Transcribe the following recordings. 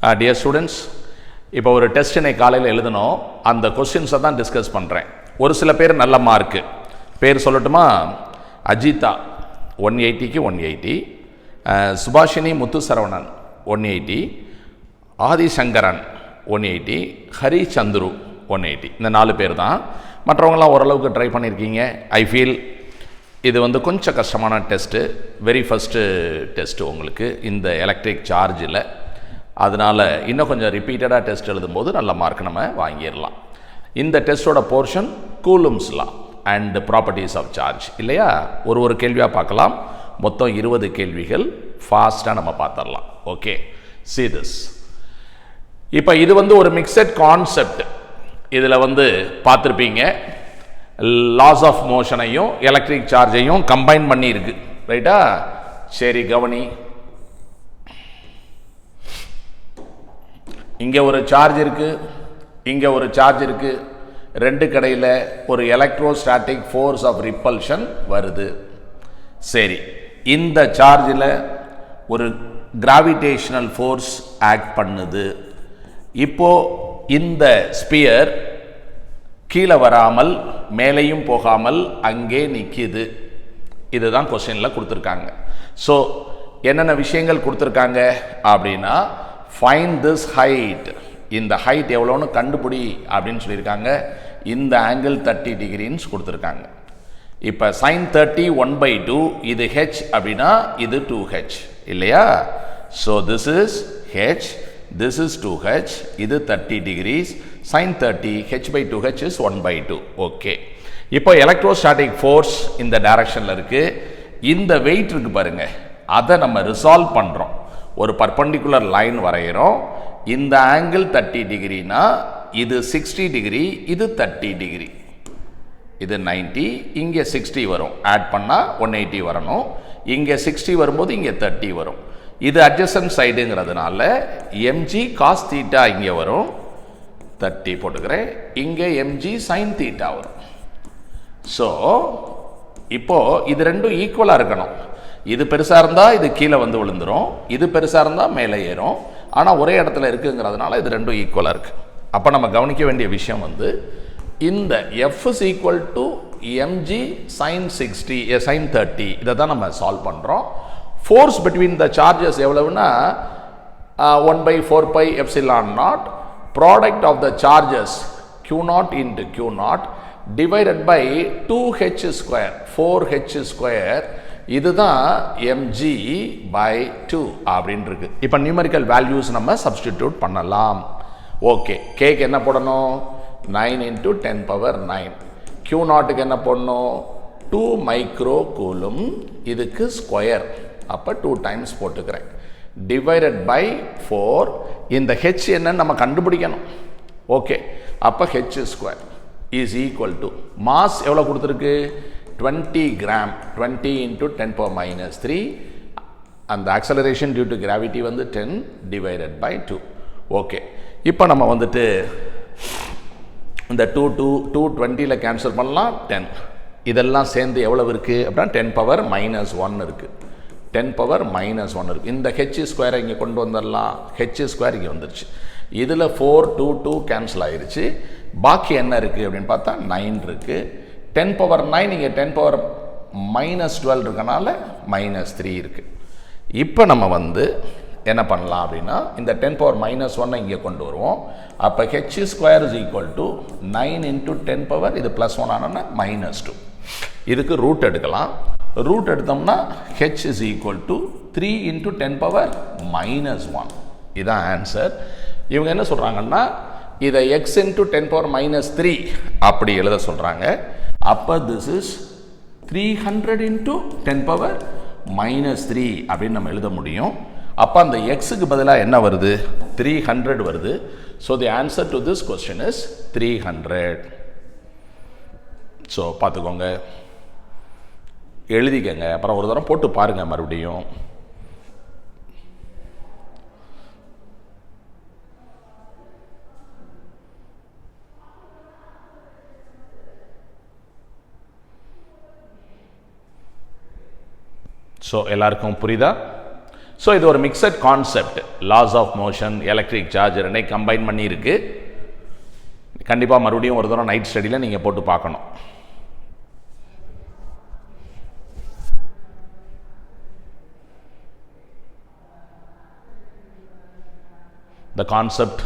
Dear students, இப்போ ஒரு test இன்னைக்கு காலையில் எழுதணும். அந்த கொஸ்டின்ஸை தான் டிஸ்கஸ் பண்ணுறேன். ஒரு சில பேர் நல்ல மார்க்கு பேர் சொல்லட்டுமா? அஜிதா 180க்கு 180, சுபாஷினி முத்துசரவணன் 180, ஆதிசங்கரன் 180, ஹரி சந்துரு 180. இந்த 4 பேர் தான். மற்றவங்களாம் ஓரளவுக்கு ட்ரை பண்ணியிருக்கீங்க. ஐ ஃபீல் இது வந்து கொஞ்சம் கஷ்டமான டெஸ்ட்டு, வெரி ஃபஸ்ட்டு டெஸ்ட்டு உங்களுக்கு இந்த எலக்ட்ரிக் சார்ஜில். அதனால் இன்னும் கொஞ்சம் ரிப்பீட்டடாக டெஸ்ட் எழுதும்போது நல்ல மார்க் நம்ம வாங்கிடலாம். இந்த டெஸ்ட்டோட portion Coulomb's law and properties of charge இல்லையா? ஒரு கேள்வியாக பார்க்கலாம். மொத்தம் 20 கேள்விகள் ஃபாஸ்ட்டாக நம்ம பார்த்துடலாம். Okay, see this. இப்போ இது வந்து ஒரு மிக்சட் கான்செப்ட். இதில் வந்து பார்த்துருப்பீங்க, லாஸ் ஆஃப் மோஷனையும் எலக்ட்ரிக் சார்ஜையும் கம்பைன் பண்ணி இருக்கு, ரைட்டா? சரி, கவனி. இங்கே ஒரு சார்ஜ் இருக்கு, இங்கே ஒரு சார்ஜ் இருக்கு. ரெண்டு கடையில் ஒரு எலக்ட்ரோஸ்டாட்டிக் ஃபோர்ஸ் ஆஃப் ரிப்பல்ஷன் வருது. சரி, இந்த சார்ஜில் ஒரு கிராவிடேஷனல் ஃபோர்ஸ் ஆக்ட் பண்ணுது. இப்போ இந்த ஸ்பியர் கீழே வராமல் மேலேயும் போகாமல் அங்கே நிற்கிது. இதுதான் கொஸ்டினில் கொடுத்துருக்காங்க. ஸோ என்னென்ன விஷயங்கள் கொடுத்துருக்காங்க அப்படின்னா, ஃபைண்ட் திஸ் ஹைட், இந்த ஹைட் எவ்வளோன்னு கண்டுபிடி அப்படின்னு சொல்லியிருக்காங்க. இந்த ஆங்கிள் 30 டிகிரின்னு கொடுத்துருக்காங்க. இப்போ sin 30 1/2, இது h அப்படின்னா இது 2h இல்லையா? So this is h, this is 2h, இது 30 டிகிரிஸ். sin 30 h/2h இஸ் 1/2. ஓகே, இப்போ எலக்ட்ரோஸ்டாட்டிக் ஃபோர்ஸ் இந்த டைரக்ஷனில் இருக்குது. இந்த வெயிட் இருக்கு பாருங்க, அதை நம்ம ரிசால்வ் பண்ணுறோம். ஒரு பர்பண்டிகுலர் லைன் வரைகிறோம். இந்த ஆங்கிள் 30 டிகிரினா இது 60 டிகிரி, இது 30 டிகிரி, இது 90, இங்கே 60 வரும். ஆட் பண்ணால் 180 வரணும். இங்கே 60 வரும்போது இங்கே 30 வரும். இது அட்ஜசன்ட் சைடுங்கிறதுனால mg cos θ இங்கே வரும், 30 போட்டுக்கிறேன். இங்கே mg sin θ வரும். ஸோ இப்போ இது ரெண்டும் ஈக்குவலாக இருக்கணும். இது பெருசாக இருந்தால் இது கீழே வந்து விழுந்துடும், இது பெருசாக இருந்தால் மேலே ஏறும். ஆனால் ஒரே இடத்துல இருக்குங்கிறதுனால இது ரெண்டும் ஈக்குவலாக இருக்குது. அப்போ நம்ம கவனிக்க வேண்டிய விஷயம் வந்து, இந்த f is equal to mg sin 60 sin 30, இதை தான் நம்ம சால்வ் பண்ணுறோம். ஃபோர்ஸ் பிட்வீன் த சார்ஜஸ் எவ்வளவுன்னா 1/4 epsilon naught, product of the charges q0 into q0 divided by 2h square 4h square, இதுதான் mg/2 அப்படின்னு இருக்கு. இப்போ நியூமெரிக்கல் வேல்யூஸ் நம்ம சப்ஸ்டிடியூட் பண்ணலாம். ஓகே, கேக்கு என்ன போடணும்? 9 into 10 power 9. q0க்கு என்ன போடணும்? 2 மைக்ரோ கூலும், இதுக்கு ஸ்கொயர், அப்போ 2 டைம்ஸ் போட்டுக்கிறேன். டிவைடட் பை 4, இந்த h என்னன்னு நம்ம கண்டுபிடிக்கணும். ஓகே, அப்போ h square is equal to mass எவ்வளோ கொடுத்துருக்கு? 20 கிராம், 20 into 10 power minus 3. அந்த acceleration due to gravity வந்து 10 divided by 2. ஓகே, இப்போ நம்ம வந்துட்டு இந்த 220ல் கேன்சல் பண்ணலாம். 10 இதெல்லாம் சேர்ந்து எவ்வளவு இருக்குது அப்படின்னா 10 power minus 1 இருக்குது. 10 power minus 1 இருக்குது. இந்த h ஸ்கொயரை இங்கே கொண்டு வந்துடலாம். h ஸ்கொயர் இங்கே வந்துருச்சு. இதில் 4 2 2 கேன்சல் ஆயிடுச்சு. பாக்கி என்ன இருக்குது அப்படின்னு பார்த்தா 9 இருக்குது. 10 power 9 இங்கே 10 power minus 12 இருக்கனால -3 இருக்குது. இப்போ நம்ம வந்து என்ன பண்ணலாம் அப்படின்னா, இந்த 10 power minus 1 இங்கே கொண்டு வருவோம். அப்போ h square is equal to 9 into 10 power, இது +1 ஆனால் -2. இதுக்கு ரூட் எடுக்கலாம். ரூட் எடுத்தோம்னா h is equal to 3 into 10 power -1. இதுதான் ஆன்சர். இவங்க என்ன சொல்கிறாங்கன்னா, இதை x into 10 power -3 அப்படி எழுத சொல்கிறாங்க. அப்போ திஸ் இஸ் 300 into 10 power -3 அப்படின்னு நம்ம எழுத முடியும். அப்போ அந்த எக்ஸுக்கு பதிலாக என்ன வருது? 300 வருது. So the answer to this question is 300. So பார்த்துக்கோங்க, எழுதிக்கங்க, அப்புறம் ஒரு தரம் போட்டு பாருங்கள் மறுபடியும். ஸோ எல்லாருக்கும் புரியுதா? ஸோ இது ஒரு mixed concept. Laws of motion, electric charge ரெண்டையும் கம்பைன் பண்ணி இருக்கு. கண்டிப்பாக மறுபடியும் ஒரு தடவை நைட் ஸ்டடியில் நீங்கள் போட்டு பார்க்கணும். The concept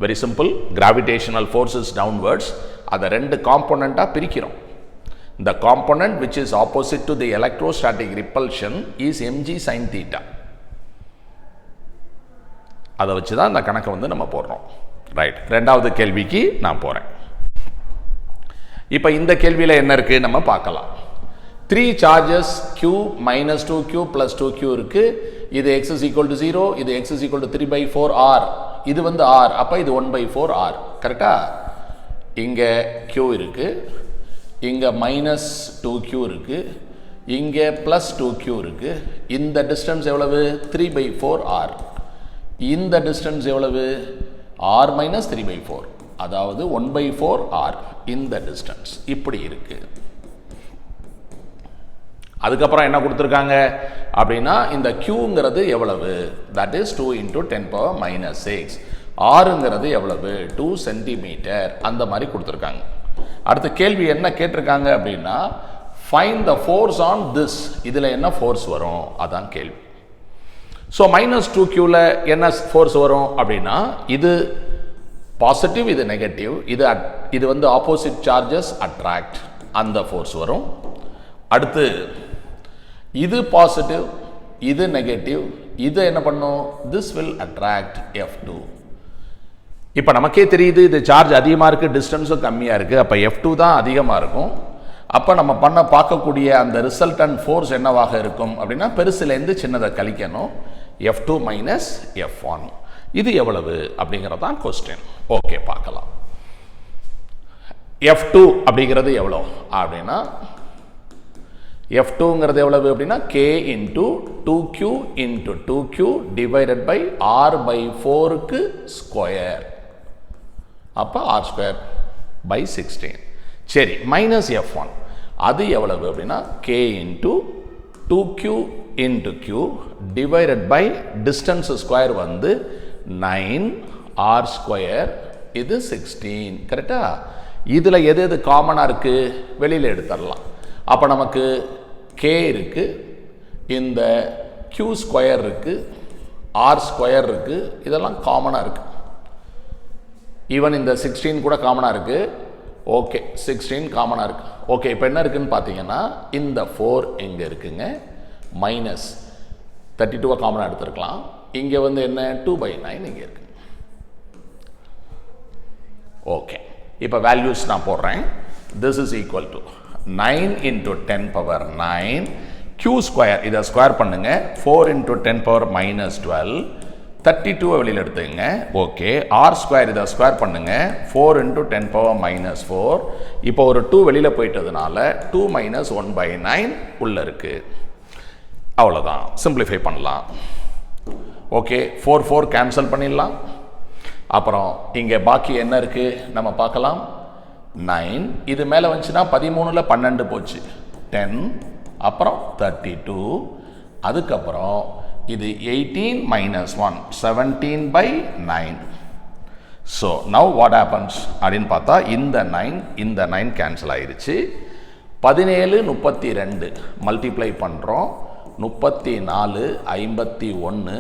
very simple. Gravitational force is downwards. அதை ரெண்டு காம்போனண்ட்டாக பிரிக்கிறோம். The component which is opposite to the electrostatic repulsion is mg sin theta. அதை வச்சு தான் இந்த கணக்கை வந்து நம்ம போடுறோம். ரைட், ரெண்டாவது கேள்விக்கு நான் போகிறேன். இப்போ இந்த கேள்வியில் என்ன இருக்குது நம்ம பார்க்கலாம். 3 charges q minus 2q plus 2q இருக்குது. இது x is equal to 0, இது x is equal to 3/4r, இது வந்து r, அப்போ இது 1/4r. கரெக்டா? இங்கே q இருக்கு, இங்கே மைனஸ் 2q இருக்கு, இங்கே ப்ளஸ் 2q இருக்கு. இந்த டிஸ்டன்ஸ் எவ்வளவு? 3/4r. இந்த டிஸ்டன்ஸ் எவ்வளவு? r மைனஸ் 3/4, அதாவது 1/4r. இந்த டிஸ்டன்ஸ் இப்படி இருக்கு. அதுக்கப்புறம் என்ன கொடுத்துருக்காங்க அப்படின்னா, இந்த Qங்கிறது எவ்வளவு? That is 2 × 10⁻⁻⁶. ஆறுங்கிறது எவ்வளவு? 2 சென்டிமீட்டர். அந்த மாதிரி கொடுத்துருக்காங்க. அடுத்த கேள்வி என்ன கேட்டிருக்காங்க அப்படின்னா, find the force on this. இதில் என்ன ஃபோர்ஸ் வரும்? அதான் கேள்வி. ஸோ மைனஸ் 2Qல என்ன ஃபோர்ஸ் வரும் அப்படின்னா, இது பாசிட்டிவ், இது நெகட்டிவ், இது வந்து ஆப்போசிட் சார்ஜஸ் அட்ராக்ட், அந்த ஃபோர்ஸ் வரும். அடுத்து இது பாசிட்டிவ், இது நெகட்டிவ், இது என்ன பண்ணும்? This will attract F2. இப்போ நமக்கே தெரியுது இது சார்ஜ் அதிகமாக இருக்குது, டிஸ்டன்ஸும் கம்மியாக இருக்குது. அப்போ F2 தான் அதிகமாக இருக்கும். அப்போ நம்ம பார்க்கக்கூடிய அந்த ரிசல்டன்ட் ஃபோர்ஸ் என்னவாக இருக்கும் அப்படின்னா, பெருசுலேருந்து சின்னதை கழிக்கணும். F2 minus F1. இது எவ்வளவு அப்படிங்கிறது தான் கொஸ்டின். ஓகே, பார்க்கலாம். F2 அப்படிங்கிறது எவ்வளோ அப்படின்னா, F2ங்கிறது எவ்வளவு அப்படின்னா, k × 2q × 2q divided by r/4க்கு ஸ்கொயர். அப்போ r²/16. சரி, மைனஸ் F1 அது எவ்வளவு அப்படின்னா, k × 2q × q divided by distance square வந்து 9r², இது 16. கரெக்டா? இதில் எது எது காமனாக இருக்குது வெளியில் எடுத்துடலாம். அப்போ நமக்கு k இருக்குது, இந்த q² இருக்குது, r² இருக்குது, இதெல்லாம் காமனாக இருக்குது. ஈவன் இந்த 16 கூட காமனாக இருக்குது. ஓகே, 16 காமனாக இருக்குது. ஓகே, இப்போ என்ன இருக்குதுன்னு பார்த்தீங்கன்னா, இந்த 4 இங்கே இருக்குங்க, மைனஸ் 32 காமனாக எடுத்துருக்கலாம். இங்கே வந்து என்ன? 2/9 இங்கே இருக்குது. ஓகே, இப்போ வேல்யூஸ் நான் போடுறேன். This is equal to 9 × 10⁻9 q², இதை ஸ்கொயர் பண்ணுங்க. 4 × 10⁻−12, 32 வெளியில் எடுத்துங்க. ஓகே, r², இதை ஸ்கொயர் பண்ணுங்க. 4 × 10⁻−4. இப்போ ஒரு 2 வெளியில் போயிட்டதுனால 2 - 1/9 உள்ள இருக்கு. அவ்வளோதான், சிம்பிளிஃபை பண்ணலாம். ஓகே, 4 கேன்சல் பண்ணிடலாம். அப்புறம் இங்கே பாக்கி என்ன இருக்கு நம்ம பார்க்கலாம். 9 இது மேலே வந்துச்சுன்னா 13ல் 12 போச்சு, 10, அப்புறம் 32, அதுக்கப்புறம் இது 18 - 1 17/9. ஸோ நவ் வாட் ஹேப்பன்ஸ் அப்படின்னு பார்த்தா, இந்த 9 கேன்சல் ஆயிடுச்சு. 17 32 மல்டிப்ளை பண்ணுறோம். 34 51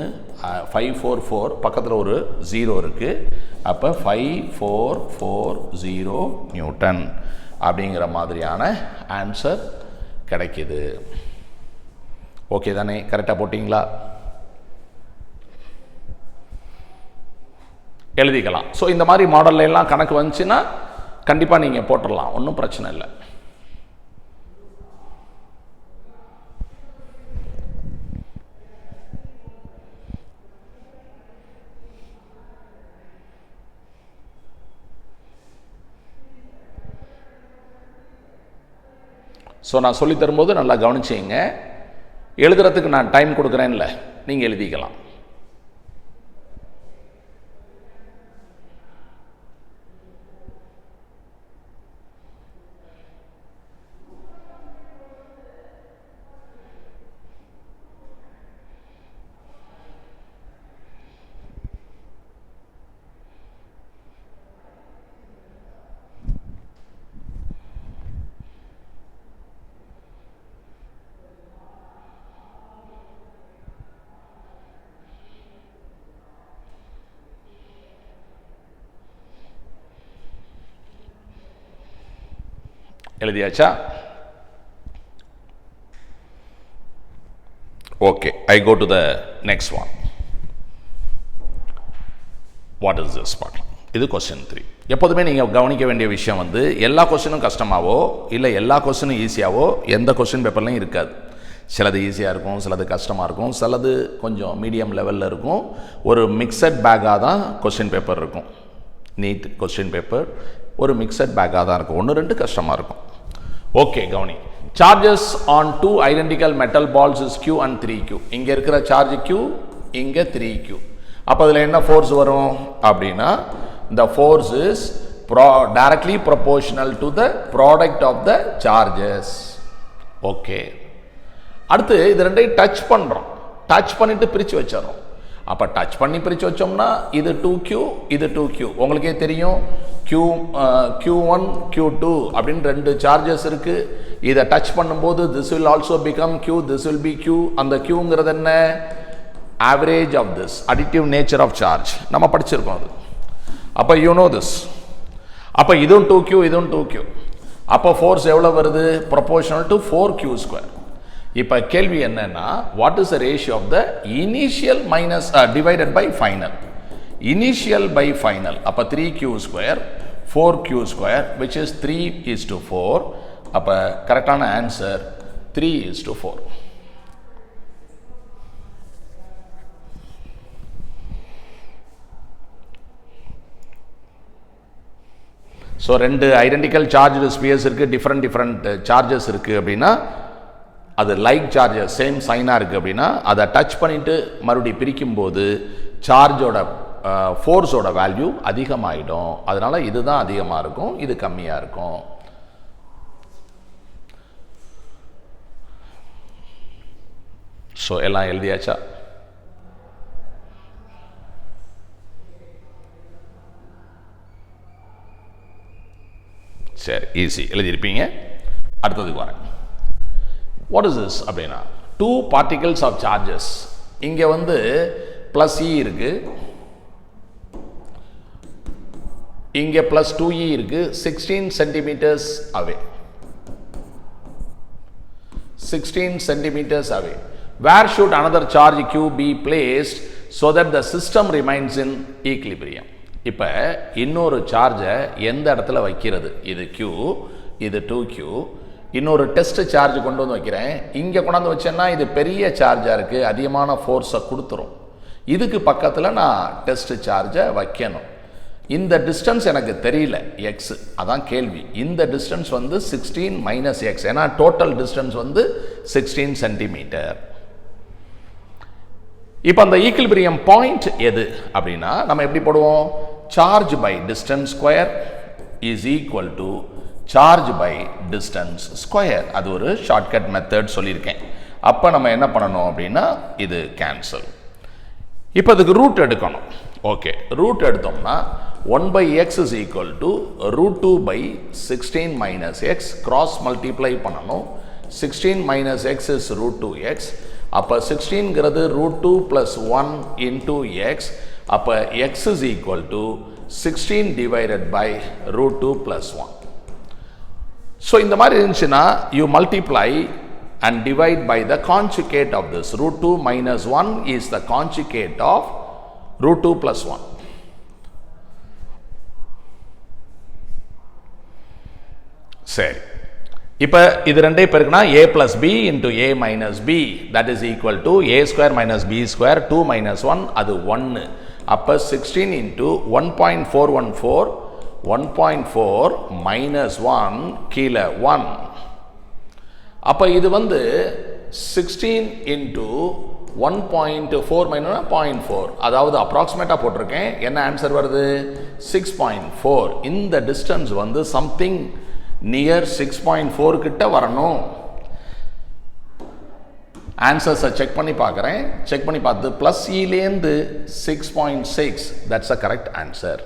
544 பக்கத்தில் ஒரு 0 இருக்குது. அப்போ 5440 நியூட்டன் அப்படிங்கிற மாதிரியான ஆன்சர் கிடைக்கிது. ஓகே தானே? கரெக்டாக போட்டிங்களா? எழுதிக்கலாம். ஸோ இந்த மாதிரி மாடல்ல எல்லாம் கணக்கு வந்துச்சுன்னா கண்டிப்பாக நீங்கள் போட்டுடலாம், ஒன்றும் பிரச்சனை இல்லை. ஸோ நான் சொல்லி தரும்போது நல்லா கவனிச்சிங்க. எழுதுறதுக்கு நான் டைம் கொடுக்குறேன்ல, நீங்கள் எழுதிக்கலாம். எழுதியாச்சா? Okay, I go to the next one. What is this பார்க்கலாம். இது கொஸ்டின் 3. எப்போதுமே நீங்கள் கவனிக்க வேண்டிய விஷயம் வந்து எல்லா கொஸ்டினும் கஷ்டமாவோ இல்லை எல்லா கொஸ்டினும் ஈஸியாவோ எந்த கொஸ்டின் பேப்பர்லையும் இருக்காது. சிலது ஈஸியாக இருக்கும், சிலது கஷ்டமாக இருக்கும், சிலது கொஞ்சம் மீடியம் லெவலில் இருக்கும். ஒரு மிக்சட் பேக்காக தான் கொஸ்டின் பேப்பர் இருக்கும். நீட் கொஸ்டின் பேப்பர் ஒரு மிக்சட் பேக்காக தான் இருக்கும். 1-2 கஷ்டமாக இருக்கும். ஓகே, கவனி. Charges on 2 identical metal balls is Q and 3Q. இங்கே இருக்கிற சார்ஜ் Q, இங்கே 3Q. அப்போ அதில் என்ன ஃபோர்ஸ் வரும் அப்படின்னா, the force is directly proportional to the product of the charges. Okay, அடுத்து இது ரெண்டையும் டச் பண்ணுறோம். டச் பண்ணிட்டு பிரித்து வச்சிடறோம். அப்போ டச் பண்ணி பிரித்து வச்சோம்னா இது 2Q, இது 2Q. உங்களுக்கே தெரியும் Q1 Q2 அப்படின்னு 2 சார்ஜஸ் இருக்கு. இதை டச் பண்ணும்போது this will also become Q, this will be Q. அந்த Qங்கிறது என்ன? Average of this additive nature of charge. நம்ம படிச்சிருக்கோம் அது. அப்போ யூ நோ திஸ். அப்போ இதுவும் 2Q, இதுவும் 2Q. அப்போ ஃபோர்ஸ் எவ்வளோ வருது? Proportional to 4Q². இப்போ கேள்வி என்னன்னா, what is the ratio of the initial minus divided by final? Initial by final. அப்போ 3Q², 4Q², which is 3:4. அப்போ கரெக்டான answer 3:4. So 2 identical charge spheres இருக்குது, டிஃப்ரெண்ட் சார்ஜஸ் இருக்குது அப்படின்னா அது லைக் சார்ஜஸ் சேம் சைனாக இருக்குது அப்படின்னா அதை டச் பண்ணிவிட்டு மறுபடியும் பிரிக்கும்போது சார்ஜோட ஃபோர்ஸோட வேல்யூ அதிகமாகிடும். அதனால் இதுதான் அதிகமாக இருக்கும், இது கம்மியாக இருக்கும். ஸோ எல்லாம் எழுதியாச்சா? சரி, ஈஸி எழுதியிருப்பீங்க. அடுத்ததுக்கு வரேன். வாட் இஸ் திஸ் அப்படின்னா, 2 particles ஆஃப் சார்ஜஸ். இங்கே வந்து +E இருக்கு, இங்கே +2E இருக்கு. 16 centimetres away. 16 centimetres away. Where should another charge Q be placed so that the system remains in equilibrium? இப்போ இன்னொரு சார்ஜை எந்த இடத்துல வைக்கிறது? இது Q, இது 2Q. இன்னொரு டெஸ்ட் சார்ஜ் கொண்டு வந்து வைக்கிறேன். இங்கே கொண்டாந்து வச்சேன்னா இது பெரிய சார்ஜாக இருக்குது, அதிகமான ஃபோர்ஸை கொடுத்துரும். இதுக்கு பக்கத்தில் நான் டெஸ்ட் சார்ஜை வைக்கணும். இந்த டிஸ்டன்ஸ் எனக்கு தெரியல, X. அதான் கேள்வி. இந்த டிஸ்டன்ஸ் வந்து 16 - X. ஏன்னா டோட்டல் டிஸ்டன்ஸ் வந்து 16 சென்டிமீட்டர். இப்போ அந்த ஈக்குலிபிரியம் பாயிண்ட் எது அப்படின்னா நம்ம எப்படி போடுவோம்? Charge by distance square is equal to charge by distance square. அது ஒரு ஷார்ட்கட் மெத்தட் சொல்லியிருக்கேன். அப்போ நம்ம என்ன பண்ணணும் அப்படின்னா இது கேன்சல். இப்போ அதுக்கு ரூட் எடுக்கணும். ஓகே, ரூட் எடுத்தோம்னா 1/x is equal to √2/16 - x. Cross multiply பண்ணணும். 16 - x இஸ் √2x. அப்போ 16ங்கிறது √2 + 1 into x. அப்போ x is equal to 16 divided by √2 + 1. So இந்த மாதிரி இருந்துச்சுன்னா you multiply and divide by the conjugate of this. √2 - 1 is the conjugate of √2 + 1. சரி, இப்போ இது ரெண்டே பெருக்குனா a + b into a - b, that is equal to a² - b², 2 - 1, அது 1. அப்போ 16 into 1.414, 1.4 - 1 கீழே 1. அப்போ இது வந்து 16 into 1.4 - 0.4, அதாவது அப்ராக்சிமேட்டாக போட்டிருக்கேன். என்ன ஆன்சர் வருது? 6.4. இந்த டிஸ்டன்ஸ் வந்து சம்திங் நியர் 6.4 கிட்ட வரணும். ஆன்சர்ஸை செக் பண்ணி பார்க்குறேன். செக் பண்ணி பார்த்து +E லேருந்து 6.6, that's a correct answer.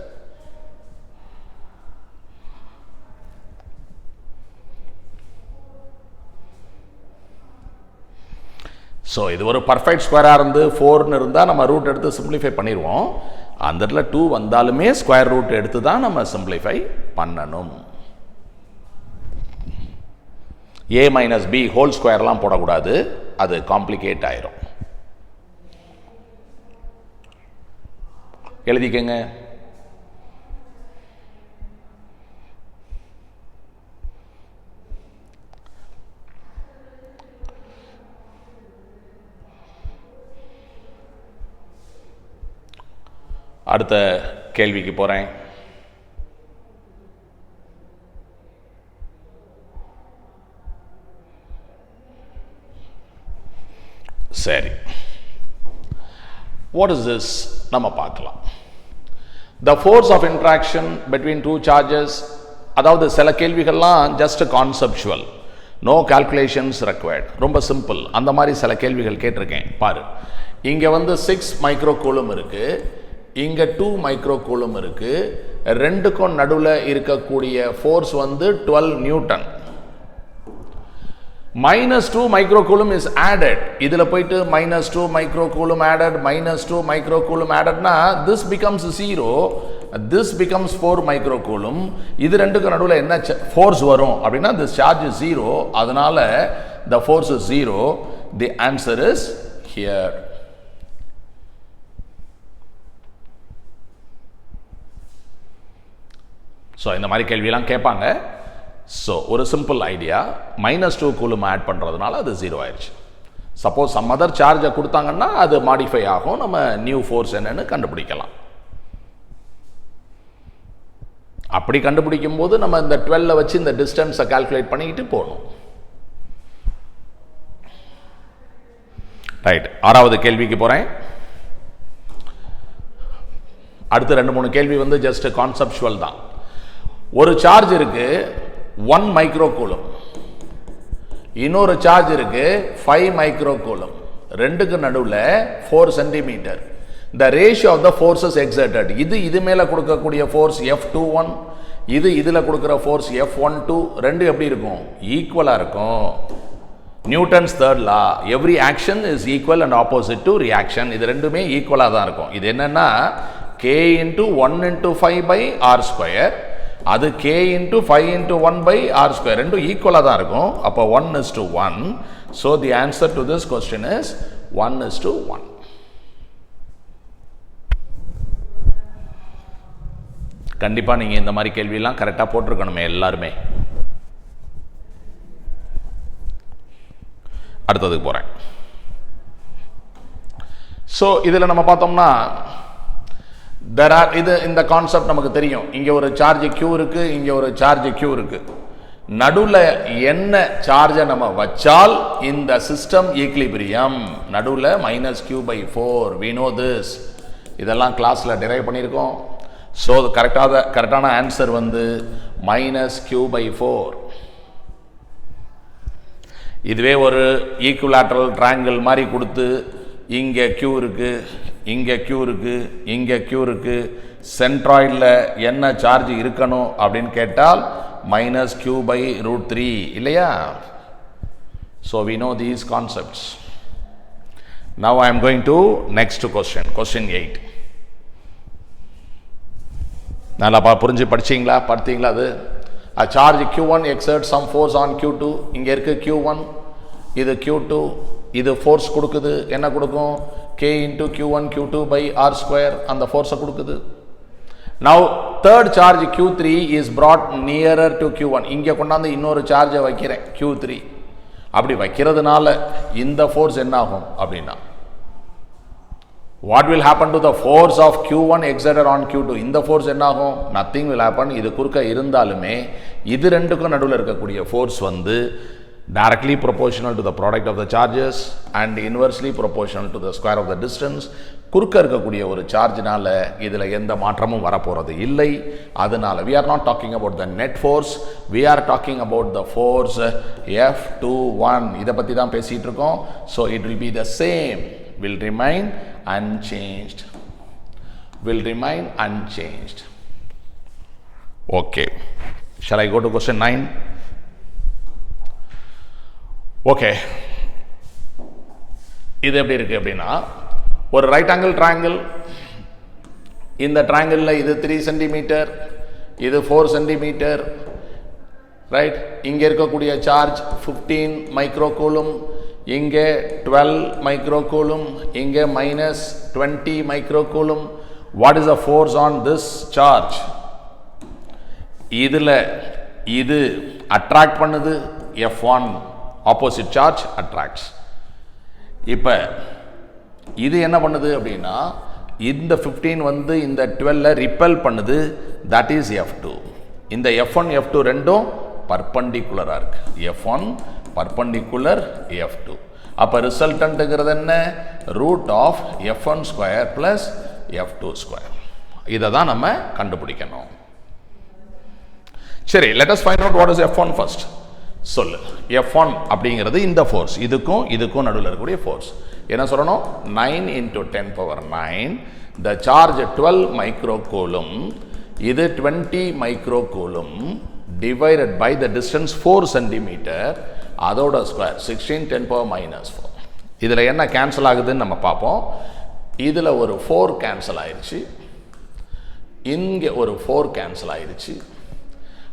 So இது ஒரு பர்ஃபெக்ட் ஸ்கொயராக இருந்து 4ன்னு இருந்தால் நம்ம ரூட் எடுத்து சிம்பிளிஃபை பண்ணிடுவோம். அந்த இடத்துல 2 வந்தாலுமே ஸ்கொயர் ரூட் எடுத்து தான் நம்ம சிம்பிளிஃபை பண்ணணும். a minus b ஹோல் ஸ்கொயர்லாம் போடக்கூடாது, அது காம்ப்ளிகேட் ஆயிரும். எழுதிக்கங்க. அடுத்த கேள்விக்கு போறேன். சரி, what is this நம்ம பார்க்கலாம். the force of interaction between two charges, அதாவது சில கேள்விகள்லாம் just conceptual, no calculations required, ரொம்ப சிம்பிள். அந்த மாதிரி சில கேள்விகள் கேட்டிருக்கேன் பாரு. இங்க வந்து 6 மைக்ரோ கூலும் இருக்கு, இங்க 2 மைக்ரோ கூலும் இருக்கு. ரெண்டுக்கும் நடுவில் இருக்கக்கூடிய ஃபோர்ஸ் வந்து 12 newton. -2 micro coulomb is added. இதுல போயிட்டு -2 micro coulomb added, -2 micro coulomb ஆடட்னா this becomes 0, this becomes 4 micro coulomb. இது ரெண்டுக்கும் நடுவில் என்ன ஃபோர்ஸ் வரும் அப்படின்னா this charge is 0, அதனால the force is 0. the answer is here. So இந்த மாதிரி கேள்வியெல்லாம் கேட்பாங்க. ஸோ ஒரு சிம்பிள் ஐடியா, -2 கூலும் ஆட் பண்ணுறதுனால அது 0 ஆயிடுச்சு. சப்போஸ் சம் அதர் சார்ஜை கொடுத்தாங்கன்னா அது மாடிஃபை ஆகும், நம்ம நியூ ஃபோர்ஸ் என்னன்னு கண்டுபிடிக்கலாம். அப்படி கண்டுபிடிக்கும் போது நம்ம இந்த 12 வச்சு இந்த டிஸ்டன்ஸை கால்குலேட் பண்ணிக்கிட்டு போகணும். ரைட், 6வது கேள்விக்கு போகிறேன். அடுத்து 2-3 கேள்வி வந்து ஜஸ்ட் கான்செப்சுவல் தான். ஒரு சார்ஜ் இருக்கு 1 மைக்ரோ கூலும், இன்னொரு சார்ஜ் இருக்கு 5 மைக்ரோ கூலும். ரெண்டுக்கு நடுவில் 4 centimetre. the ratio of the forces exerted, இது மேல கொடுக்கக்கூடிய ஃபோர்ஸ் F21, இதுல கொடுக்கிற ஃபோர்ஸ் F12, ரெண்டு எப்படி இருக்கும்? ஈக்குவலா இருக்கும். Newton's third law, every action is equal and opposite to reaction. இது ரெண்டுமே ஈக்குவலா தான் இருக்கும். இது என்னன்னா k into 1 into 5 by r square, அது k into 5 into 1 by r square, ரெண்டும் ஈக்குவலா தான் இருக்கும். அப்போ 1:1. so the answer to this question is 1:1. கண்டிப்பா நீங்க இந்த மாதிரி கேள்வியெல்லாம் கரெக்டா போட்டிருக்கணுமே எல்லாருமே. அடுத்ததுக்கு போறேன். ஸோ இதில் நம்ம பார்த்தோம்னா இந்த கான்செப்ட் நமக்கு தெரியும். இங்கே ஒரு சார்ஜ் Q இருக்கு, இங்கே ஒரு சார்ஜ் Q இருக்கு. நடுவில் என்ன சார்ஜை நம்ம வச்சால் இந்த சிஸ்டம் ஈக்லிபிரியம். நடுவில் -Q/4, we know this, இதெல்லாம் கிளாஸில் டிரைவ் பண்ணியிருக்கோம். ஸோ கரெக்டான ஆன்சர் வந்து -Q/4. இதுவே ஒரு ஈக்குவலாட்ரல் ட்ரையாங்கிள் மாதிரி கொடுத்து இங்கே Q இருக்கு, இங்கே Q இருக்கு, இங்கே Q இருக்கு, சென்ட்ராய்டில் என்ன சார்ஜ் இருக்கணும் அப்படின்னு கேட்டால் -Q/√3 இல்லையா? So we know these concepts. Now I am going to next question, question 8. நல்லா புரிஞ்சு படிச்சீங்களா? அது a charge Q1 exerts some force on Q2. இங்கே இருக்கு Q1, இது Q2, இது ஃபோர்ஸ் கொடுக்குது. என்ன கொடுக்கும்? k into Q1 Q2 by r square, அந்த ஃபோர்ஸை கொடுக்குது. now third charge Q3 is brought nearer to Q1. இங்கே கொண்டாந்து இன்னொரு சார்ஜை வைக்கிறேன் Q3. அப்படி வைக்கிறதுனால இந்த ஃபோர்ஸ் என்ன ஆகும் அப்படின்னா, what will happen to the force of Q1 exerted on Q2? இந்த ஃபோர்ஸ் என்ன ஆகும்? nothing will happen. இது குறுக்க இருந்தாலுமே இது ரெண்டுக்கும் நடுவில் இருக்கக்கூடிய ஃபோர்ஸ் வந்து directly proportional to the product of the charges and inversely proportional to the square of the distance. குறுக்க இருக்கக்கூடிய ஒரு சார்ஜ்னால இதில் எந்த மாற்றமும் வரப்போகிறது இல்லை. அதனால we are not talking about the net force, we are talking about the force F21. இதை பற்றி தான் பேசிகிட்டு இருக்கோம். so it will be the same, will remain unchanged, okay. shall I go to question 9? Okay, இது எப்படி இருக்கு அப்படின்னா, ஒரு ரைட் ஆங்கிள் ட்ரையாங்கிள். இந்த ட்ரையாங்கிளில் இது 3 சென்டிமீட்டர், இது 4 சென்டிமீட்டர். ரைட். இங்கே இருக்கக்கூடிய சார்ஜ் 15 மைக்ரோ கூலும், இங்கே 12 மைக்ரோ கூலும், இங்கே -20 micro coulomb. What is the force on this charge? இதில் இது அட்ராக்ட் பண்ணுது, F1 ஆப்போசிட் சார்ஜ் அட்ராக்ட்ஸ். இப்போ இது என்ன பண்ணுது அப்படின்னா இந்த 15 வந்து இந்த 12 ரிப்பல் பண்ணுது, தட் இஸ் F2. இந்த F1 F2 ரெண்டும் பர்பண்டிகுலராக இருக்கு. F1 perpendicular F2. அப்போ ரிசல்டன்ட்ங்கிறது என்ன? Root of F1 square plus F2 square. இதை தான் நம்ம கண்டுபிடிக்கணும். சரி, let us find out what is F1 first. சொல்லு. F1 அப்படிங்கிறது இந்த ஃபோர்ஸ், இதுக்கும் நடுவில் இருக்கக்கூடிய ஃபோர்ஸ். என்ன சொல்லணும்? 9 into 10 power 9. the charge 12 microcoulomb, இது 20 microcoulomb divided by the distance 4 cm, அதோட ஸ்கொயர் 16 10 power -4. இதில் என்ன கேன்சல் ஆகுதுன்னு நம்ம பார்ப்போம். இதில் ஒரு 4 கேன்சல் ஆயிடுச்சு, இங்கே ஒரு 4 கேன்சல் ஆயிடுச்சு.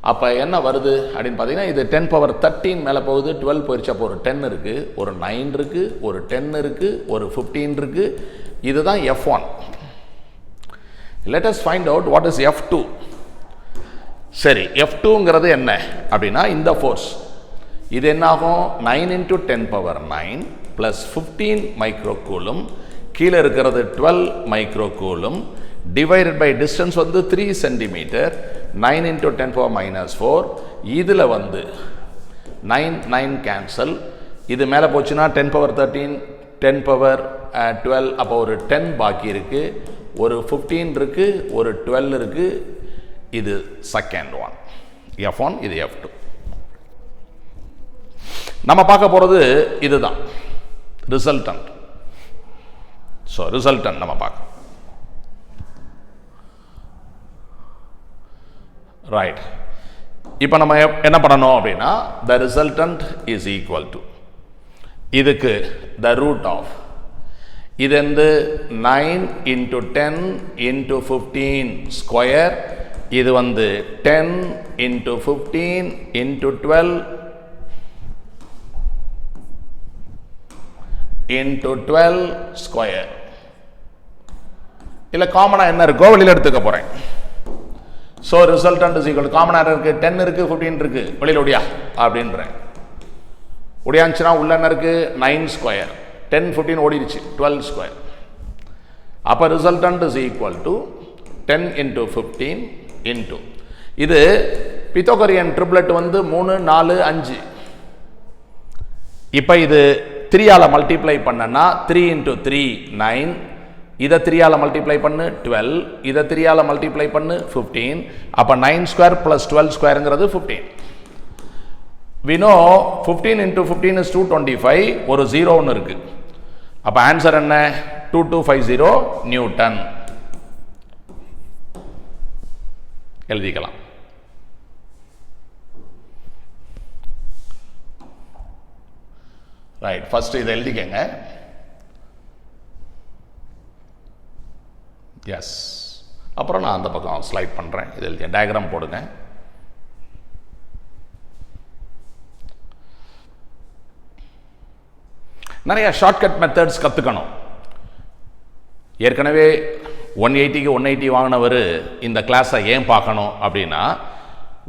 அப்போ என்ன வருது அப்படின்னு பார்த்தீங்கன்னா இது 10 power 13 மேலே போகுது, 12 போயிடுச்சு. அப்போ ஒரு 10 இருக்குது, ஒரு 9 இருக்குது, ஒரு 10 இருக்குது, ஒரு 15 இருக்குது. இதுதான் F1. let us find out what is F2. சரி, F2ங்கிறது என்ன அப்படின்னா இந்த ஃபோர்ஸ். இது என்னாகும்? 9 into 10 power 9 plus 15 மைக்ரோகூலும், கீழே இருக்கிறது 12 மைக்ரோகூலும், divided by distance வந்து 3 cm, 9 into 10 power -4. இதில் வந்து 9 கேன்சல், இது மேலே போச்சுன்னா 10 power 13 10 power 12. அப்போ ஒரு 10 பாக்கி இருக்கு, ஒரு 15 இருக்கு, ஒரு 12 இருக்கு. இது செகண்ட் ஒன் F1, இது F2. நம்ம பார்க்க போகிறது இதுதான் ரிசல்டன்ட். ஸோ ரிசல்டன்ட் நம்ம பார்க்க ரைட். இப்போ நம்ம என்ன பண்ணணும் அப்படின்னா the resultant is equal to இதுக்கு the root of இது வந்து 9 into 10 into 15 ஸ்கொயர், இது வந்து 10 into 15 into 12 into 12 ஸ்கொயர். இல்லை காமனாக என்ன இருக்கோ வெளியில் எடுத்துக்க போகிறேன். ஸோ ரிசல்டன்ட் இஸ் ஈக்குவல், காமனாக இருக்குது 10 இருக்குது 15 இருக்குது, வெளியில் ஒடியா அப்படின்றேன். ஒடியாச்சுன்னா உள்ள என்ன இருக்குது? 9 ஸ்கொயர், 10 15 ஓடிடுச்சு, 12 ஸ்கொயர். அப்போ resultant is equal to 10 into 15 into இது பித்தோகரியன் ட்ரிப்ளெட் வந்து 3 4 5. இப்போ இது 3ஆல் மல்டிப்ளை பண்ணனா 3 into 3 9, இதை 3ஆல் மல்டிப்ளை பண்ணு 12, இதை 3ஆல் மல்டிப்ளை பண்ணு 15. அப்போ 9 square plus 12 ஸ்கொயருங்கிறது 15. we know 15 into 15 is 225, ஒரு 0 ஒன்று இருக்கு. அப்போ ஆன்சர் என்ன? 2250 நியூட்டன் எழுதிக்கலாம். ரைட், ஃபர்ஸ்ட் இதை எழுதிக்கங்க. எஸ், அப்புறம் நான் அந்த பக்கம் ஸ்லைட் பண்ணுறேன். இது எழுதி டயக்ராம் போடுங்க. நிறைய ஷார்ட்கட் மெத்தட்ஸ் கற்றுக்கணும். ஏற்கனவே 180க்கு 180 வாங்கினவர் இந்த கிளாஸை ஏன் பார்க்கணும் அப்படின்னா,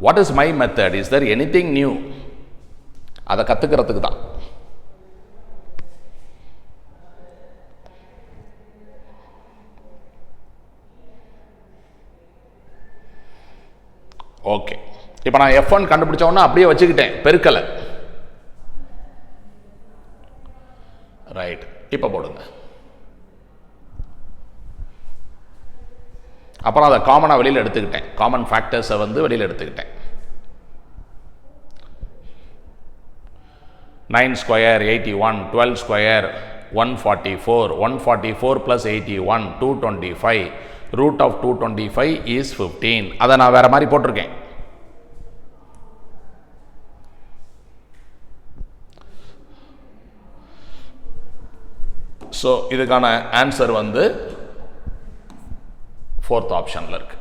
what is my method, is there anything new, அதை கற்றுக்கிறதுக்கு தான். ஓகே, இப்போ நான் F1 கண்டுபிடிச்சோன்னா அப்படியே வச்சுக்கிட்டேன், பெருக்கலை. ரைட், இப்போ போடுங்க. அப்புறம் அதை காமனாக வெளியில் எடுத்துக்கிட்டேன், காமன் ஃபேக்டர்ஸை வந்து வெளியில் எடுத்துக்கிட்டேன். 9 square 81, 12 square 144, 144 + 81 225, root of 225 is 15. அதை நான் வேற மாதிரி போட்டிருக்கேன். ஸோ இதுக்கான ஆன்சர் வந்து 4th ஆப்ஷனில் இருக்கு.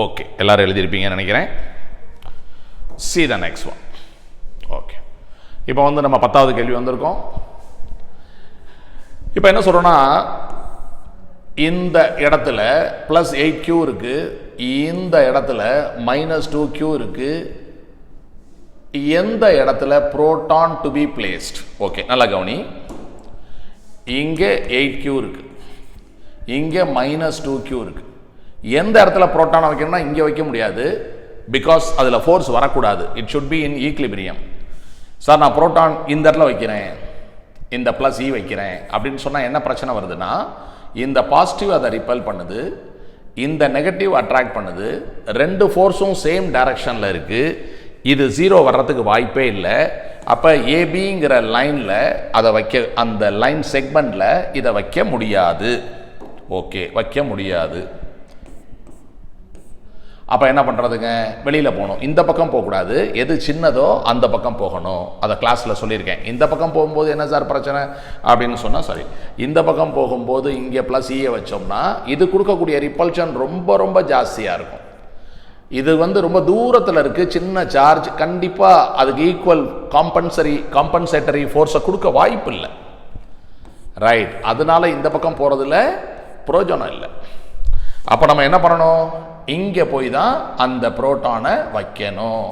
ஓகே, எல்லாரும் எழுதியிருப்பீங்கன்னு நினைக்கிறேன். see the next one. Okay, இப்போ வந்து நம்ம 10வது கேள்வி வந்திருக்கோம். இப்போ என்ன சொல்றோம்னா, இந்த இடத்துல +8q இருக்கு, இந்த இடத்துல -2q இருக்கு. எந்த இடத்துல proton to be placed? Okay, நல்லா கவனி. இங்கே 8q இருக்கு, இங்கே -2q இருக்கு. எந்த இடத்துல புரோட்டானை வைக்கணும்னா இங்கே வைக்க முடியாது, பிகாஸ் அதில் ஃபோர்ஸ் வரக்கூடாது. It should be in equilibrium. Sir நான் புரோட்டான் இந்த இடத்துல வைக்கிறேன், இந்த +e வைக்கிறேன் அப்படின்னு சொன்னால் என்ன பிரச்சனை வருதுன்னா, இந்த பாசிட்டிவ் அதை ரிப்பல் பண்ணுது, இந்த நெகட்டிவ் அட்ராக்ட் பண்ணுது, ரெண்டு ஃபோர்ஸும் சேம் டைரக்ஷனில் இருக்குது. இது 0 வர்றதுக்கு வாய்ப்பே இல்லை. அப்போ ஏபிங்கிற லைனில் அதை வைக்க, அந்த லைன் செக்மெண்ட்டில் இதை வைக்க முடியாது. ஓகே, வைக்க முடியாது. அப்போ என்ன பண்ணுறதுங்க, வெளியில் போகணும். இந்த பக்கம் போகக்கூடாது, எது சின்னதோ அந்த பக்கம் போகணும். அதை கிளாஸில் சொல்லியிருக்கேன். இந்த பக்கம் போகும்போது என்ன சார் பிரச்சனை அப்படின்னு சொன்னால், சரி, இந்த பக்கம் போகும்போது இங்கே +e வச்சோம்னா இது கொடுக்கக்கூடிய ரிப்பல்ஷன் ரொம்ப ரொம்ப ஜாஸ்தியாக இருக்கும். இது வந்து ரொம்ப தூரத்தில் இருக்குது, சின்ன சார்ஜ், கண்டிப்பாக அதுக்கு ஈக்குவல் காம்பன்சேட்டரி ஃபோர்ஸை கொடுக்க வாய்ப்பு இல்லை. ரைட், அதனால இந்த பக்கம் போகிறதுல பிரயோஜனம் இல்லை. அப்போ நம்ம என்ன பண்ணணும், இங்கே போய் தான் அந்த புரோட்டானை வைக்கணும்.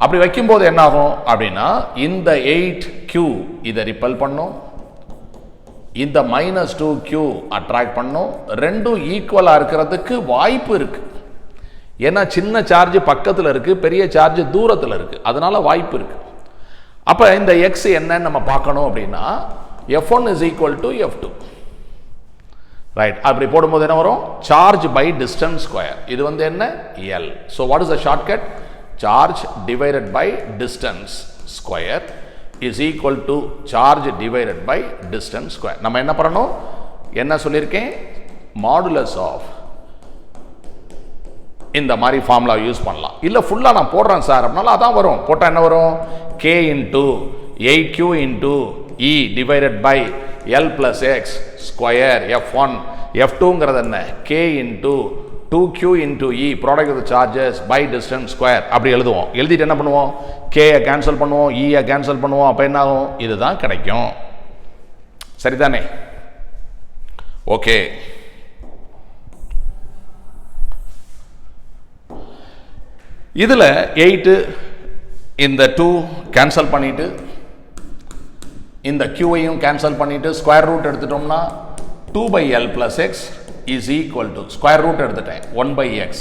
அப்படி வைக்கும்போது என்ன ஆகும் அப்படின்னா, இந்த 8q இதை ரிப்பல் பண்ணும், இந்த -2q அட்ராக்ட் பண்ணும். ரெண்டும் ஈக்குவலாக இருக்கிறதுக்கு வாய்ப்பு இருக்கு. ஏன்னா சின்ன சார்ஜ் பக்கத்தில் இருக்கு, பெரிய சார்ஜ் தூரத்தில் இருக்கு, அதனால வாய்ப்பு இருக்கு. அப்போ இந்த x என்னன்னு நம்ம பார்க்கணும் அப்படின்னா, F1 = F2. ரைட், அப்படி போடும்போது என்ன வரும், சார்ஜ் பை டிஸ்டன்ஸ் ஸ்கொயர். இது வந்து என்ன, L. So what is the shortcut, charge divided by distance square is equal to charge divided by distance square. நம்ம என்ன பண்ணணும், என்ன சொல்லியிருக்கேன், மாடுலஸ் ஆஃப் இந்த மாதிரி ஃபார்முலா யூஸ் பண்ணலாம். இல்லை ஃபுல்லாக நான் போடுறேன் சார் அப்படின்னாலும் அதான் வரும். போட்டால் என்ன வரும், k × 8q × e divided by L + x square F1. F2ங்கிறது என்ன, k × 2q × e product of the charges by distance square. அப்படி எழுதுவோம். எழுதிட்டு என்ன பண்ணுவோம், k-யை கேன்சல் பண்ணுவோம், e-யை கேன்சல் பண்ணுவோம். அப்போ என்ன ஆகும், இதுதான் கிடைக்கும். சரிதானே? ஓகே, இதில் 8 இந்த 2 கேன்சல் பண்ணிட்டு, இந்த q-ஐயும் கேன்சல் பண்ணிட்டு ஸ்கொயர் ரூட் எடுத்துட்டோம்னா 2/L + x is equal to, square root எடுத்துட்டேன், 1/x.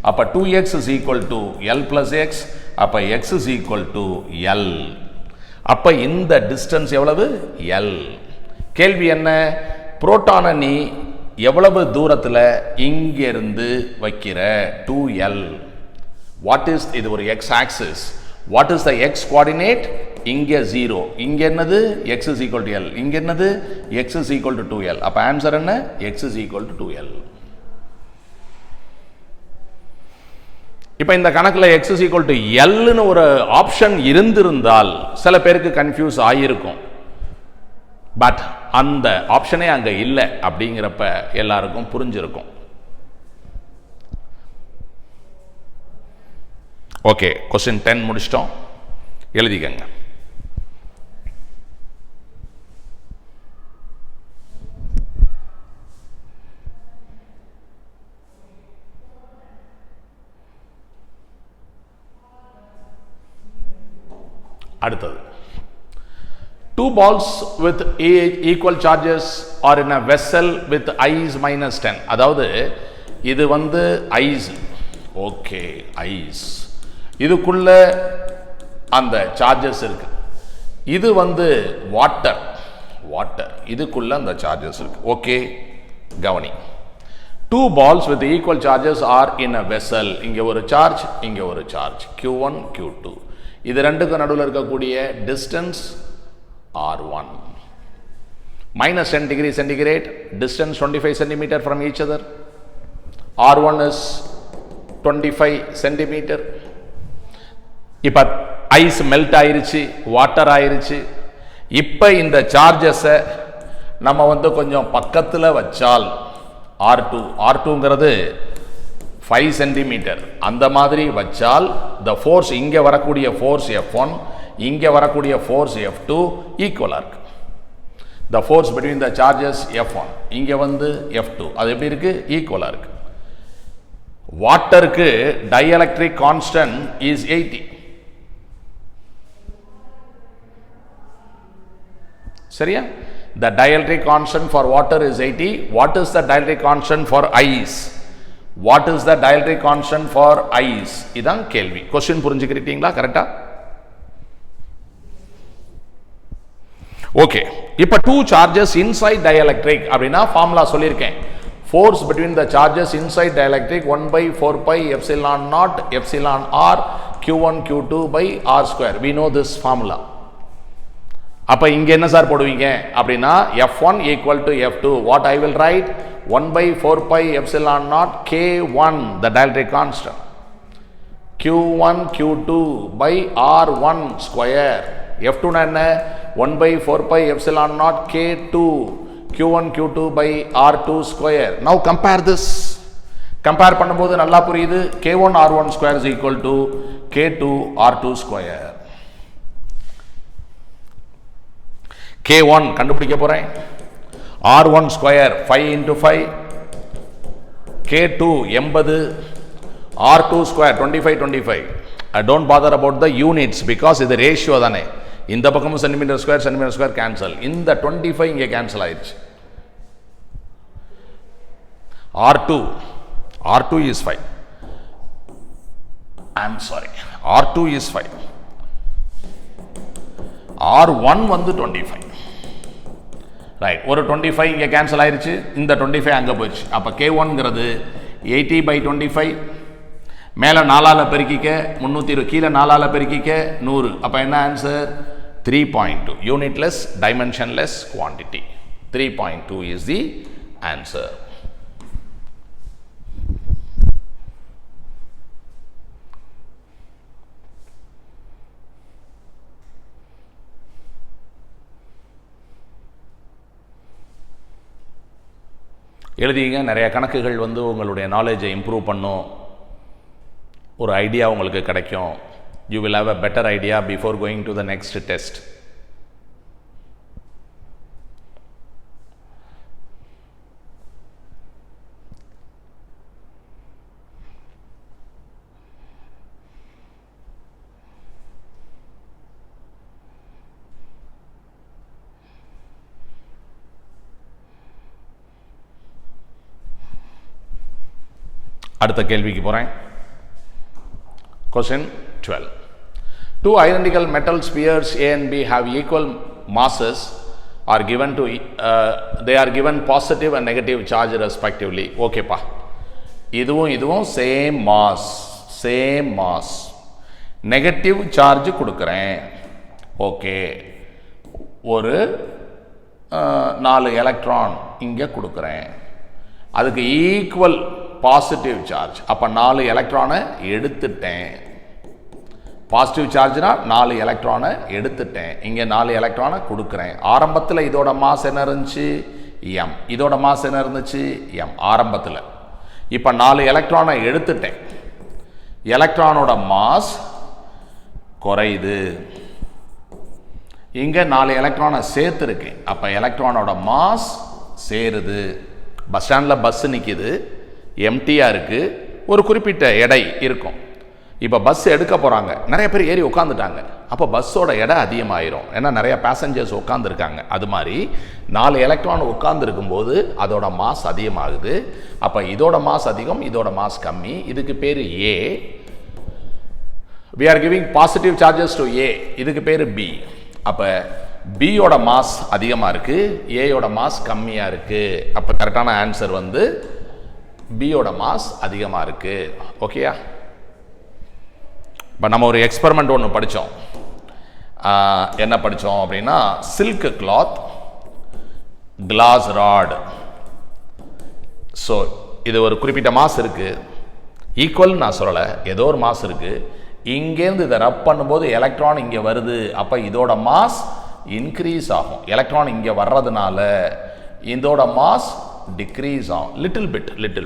அப்போ 2x is equal to L + x. அப்போ x is equal to L. அப்போ இந்த டிஸ்டன்ஸ் எவ்வளவு, L. கேள்வி என்ன, புரோட்டானை நீ எவ்வளவு தூரத்தில் இங்கிருந்து வைக்கிற, 2L. வாட் இஸ், இது ஒரு x axis. What is the x coordinate, இங்கே 0, இங்கே என்னது, x is equal to L, இங்கே என்னது, x is equal to 2L. அப்போ ஆன்சர் என்ன, x is equal to 2L. இப்போ இந்த கணக்கில் x இஸ் ஈக்குவல் டு Lன்னு ஒரு ஆப்ஷன் இருந்திருந்தால் சில பேருக்கு கன்ஃபியூஸ் ஆகியிருக்கும். பட் அந்த ஆப்ஷனே அங்கே இல்லை அப்படிங்கிறப்ப எல்லாருக்கும் புரிஞ்சிருக்கும். ஓகே, கொஸ்டின் 10 முடிச்சிட்டோம், எழுதிக்கங்க. அடுத்தது, 2 balls with equal charges are in a vessel with ice -10. அதாவது இது வந்து ஐஸ். ஓகே, ஐஸ், இதுக்குள்ள அந்த சார்ஜஸ் இருக்கு. இது வந்து வாட்டர், இதுக்குள்ள அந்த சார்ஜஸ் இருக்கு. ஓகே, கவனி. 2 balls with equal charges are in a vessel. இங்கே ஒரு சார்ஜ், இங்கே ஒரு சார்ஜ், Q1 Q2. இது ரெண்டுக்கு நடுவில் இருக்கக்கூடிய distance R1. -10 degree centigrade, distance 25 centimeter from each other. R1 is 25 centimeter. இப்போ ஐஸ் மெல்ட் ஆயிருச்சு, வாட்டர் ஆயிருச்சு. இப்போ இந்த சார்ஜஸை நம்ம வந்து கொஞ்சம் பக்கத்தில் வச்சால் R2, R2ங்கிறது 5 சென்டிமீட்டர் அந்த மாதிரி வச்சால் the force இங்க வரக்கூடிய force F1 இங்க வரக்கூடிய force F2 ஈக்குவலா இருக்கு. the force between the charges F1 இங்க வந்து F2 அது எப்படி இருக்கு ஈக்குவலா இருக்கு. வாட்டருக்கு dielectric constant is 80. சரியா? the dielectric constant for water is 80. what is the dielectric constant for ice? what is the dielectric constant for ice? இதான் கேள்வி. क्वेश्चन புரிஞ்சுக்கிட்டீங்களா கரெக்ட்டா? ஓகே. இப்போ two charges inside dielectric அப்படினா ஃபார்முலா சொல்லிருக்கேன். force between the charges inside dielectric 1 by 4 pi epsilon naught epsilon r q1 q2 by r square. we know this formula. அப்ப இங்க என்ன சார் போடுவீங்க அப்படினா f1 equal to f2. what I will write 1 by 4 pi epsilon naught k1 the dielectric constant q1 q2 by r1 square. f2 na enna 1 by 4 pi epsilon naught k2 q1 q2 by r2 square. now compare this. compare பண்ணும்போது நல்லா புரியுது. k1 r1 square is equal to k2 r2 square. k1 கண்டுபிடிக்க போறேன். r1 square 5 into 5 k2 80 r2 square 25 I don't bother about the units because இது ratio தானே. இந்த பக்கமும் centimetre square cancel. இந்த 25 இங்கே கேன்சல் ஆயிடுச்சு. R2 is 5. I'm sorry. R2 is 5. R1 வந்து 25. ரைட். ஒரு 25 இங்கே கேன்சல் ஆயிடுச்சு. இந்த 25 அங்கே போயிடுச்சு. அப்போ K1ங்கிறது 80 by 25 மேலே 4ஆல் பெருக்கிக்க 320 கீழே 4ஆல் பெருக்கிக்க 100. அப்போ என்ன answer 3.2. Unitless dimensionless quantity 3.2 is the answer. எழுதிங்க. நிறைய கணக்குகள் வந்து உங்களுடைய நாலேஜை இம்ப்ரூவ் பண்ணும். ஒரு ஐடியா உங்களுக்கு கிடைக்கும். you will have a better idea before going to the next test. அடுத்த கேள்விக்கு போறேன். Question 12. Two identical metal spheres A and B have equal masses are given to they are given positive and negative charge respectively. Okay pa. இதுவும் same mass negative charge கொடுக்கிறேன். Okay. ஒரு 4 electron இங்க கொடுக்கிறேன். அதுக்கு equal positive charge. அப்ப 4 எலக்ட்ரானை எடுத்துட்டேன். Positive சார்ஜ்னா 4 எலக்ட்ரானை எடுத்துட்டேன். இங்க 4 எலக்ட்ரானை கொடுக்கிறேன். ஆரம்பத்தில் இதோட மாஸ் என்ன இருந்துச்சு m. இதோட மாஸ் என்ன இருந்துச்சு m ஆரம்பத்தில். இப்ப 4 எலக்ட்ரானை எடுத்துட்டேன். எலக்ட்ரானோட மாஸ் குறையுது. இங்க 4 எலக்ட்ரானை சேர்த்துருக்கேன். அப்ப எலக்ட்ரானோட மாஸ் சேருது. பஸ் ஸ்டாண்டில் பஸ் நிற்கிது, எம்டியாக இருக்குது, ஒரு குறிப்பிட்ட எடை இருக்கும். இப்போ பஸ் எடுக்க போகிறாங்க, நிறைய பேர் ஏறி உட்காந்துட்டாங்க. அப்போ பஸ்ஸோட எடை அதிகமாகிரும், ஏன்னா நிறைய பேசஞ்சர்ஸ் உட்காந்துருக்காங்க. அது மாதிரி 4 எலக்ட்ரான் உட்காந்துருக்கும்போது அதோட மாஸ் அதிகமாகுது. அப்போ இதோட மாஸ் அதிகம், இதோட மாஸ் கம்மி. இதுக்கு பேர் ஏ. we are giving positive charges to A. இதுக்கு பேர் B. அப்போ பியோட மாஸ் அதிகமாக இருக்குது, ஏயோட மாஸ் கம்மியாக இருக்குது. அப்போ கரெக்டான ஆன்சர் வந்து பியோட மாஸ் அதிகமாக இருக்குது. ஓகேயா? இப்போ நம்ம ஒரு எக்ஸ்பெரிமெண்ட் ஒன்று படித்தோம். என்ன படித்தோம் அப்படின்னா, silk cloth, glass rod. So இது ஒரு குறிப்பிட்ட மாஸ் இருக்குது. ஈக்குவல் நான் சொல்லலை, ஏதோ ஒரு மாஸ் இருக்குது. இங்கேருந்து இதை ரப் பண்ணும்போது எலக்ட்ரான் இங்கே வருது. அப்போ இதோட மாஸ் இன்க்ரீஸ் ஆகும். எலக்ட்ரான் இங்கே வர்றதுனால இதோட மாஸ் டிக்ரீஸ் ஆகும். Little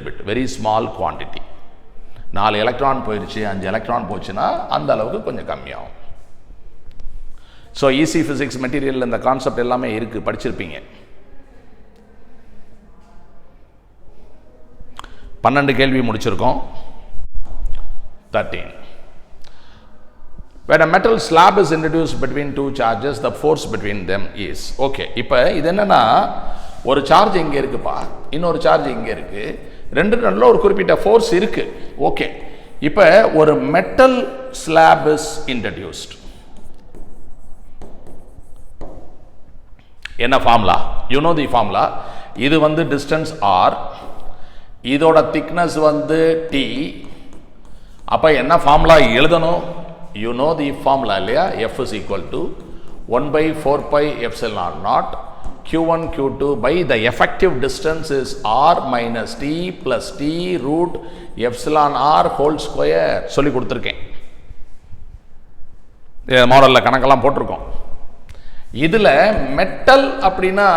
bit, very small quantity. 4 electron போயிடுச்சு, 5 எலக்ட்ரான் போச்சுன்னா அந்த அளவுக்கு கொஞ்சம் கம்மியாகும். ஸோ ஈஸி ஃபிசிக்ஸ் மெட்டீரியல் இந்த கான்செப்ட் எல்லாமே இருக்குது, படிச்சிருப்பீங்க. 12 கேள்வி முடிச்சிருக்கோம். 13. When a metal slab is introduced between two charges, the force between them is. Okay, இப்போ இது என்னன்னா, ஒரு சார்ஜ் இங்கே இருக்குப்பா, இன்னொரு சார்ஜ் இங்கே இருக்கு, ரெண்டு நடுவில் ஒரு குறிப்பிட்ட ஃபோர்ஸ் இருக்கு. ஓகே, இப்போ ஒரு மெட்டல் ஸ்லாப் இஸ் இன்ட்ரடியூஸ்ட். என்ன formula? You know the formula. இது வந்து டிஸ்டன்ஸ் ஆர், இதோட திக்னஸ் வந்து டி. அப்போ என்ன ஃபார்முலா எழுதணும்? You know the formula இல்லையா? F is equal to 1 by 4 pi epsilon naught Q1 Q2 by the effective distance is R minus T plus T root epsilon R whole square. சொல்லி கொடுத்துருக்கேன், மாடலில் கணக்கெல்லாம் போட்டிருக்கோம். இதில் மெட்டல் அப்படின்னா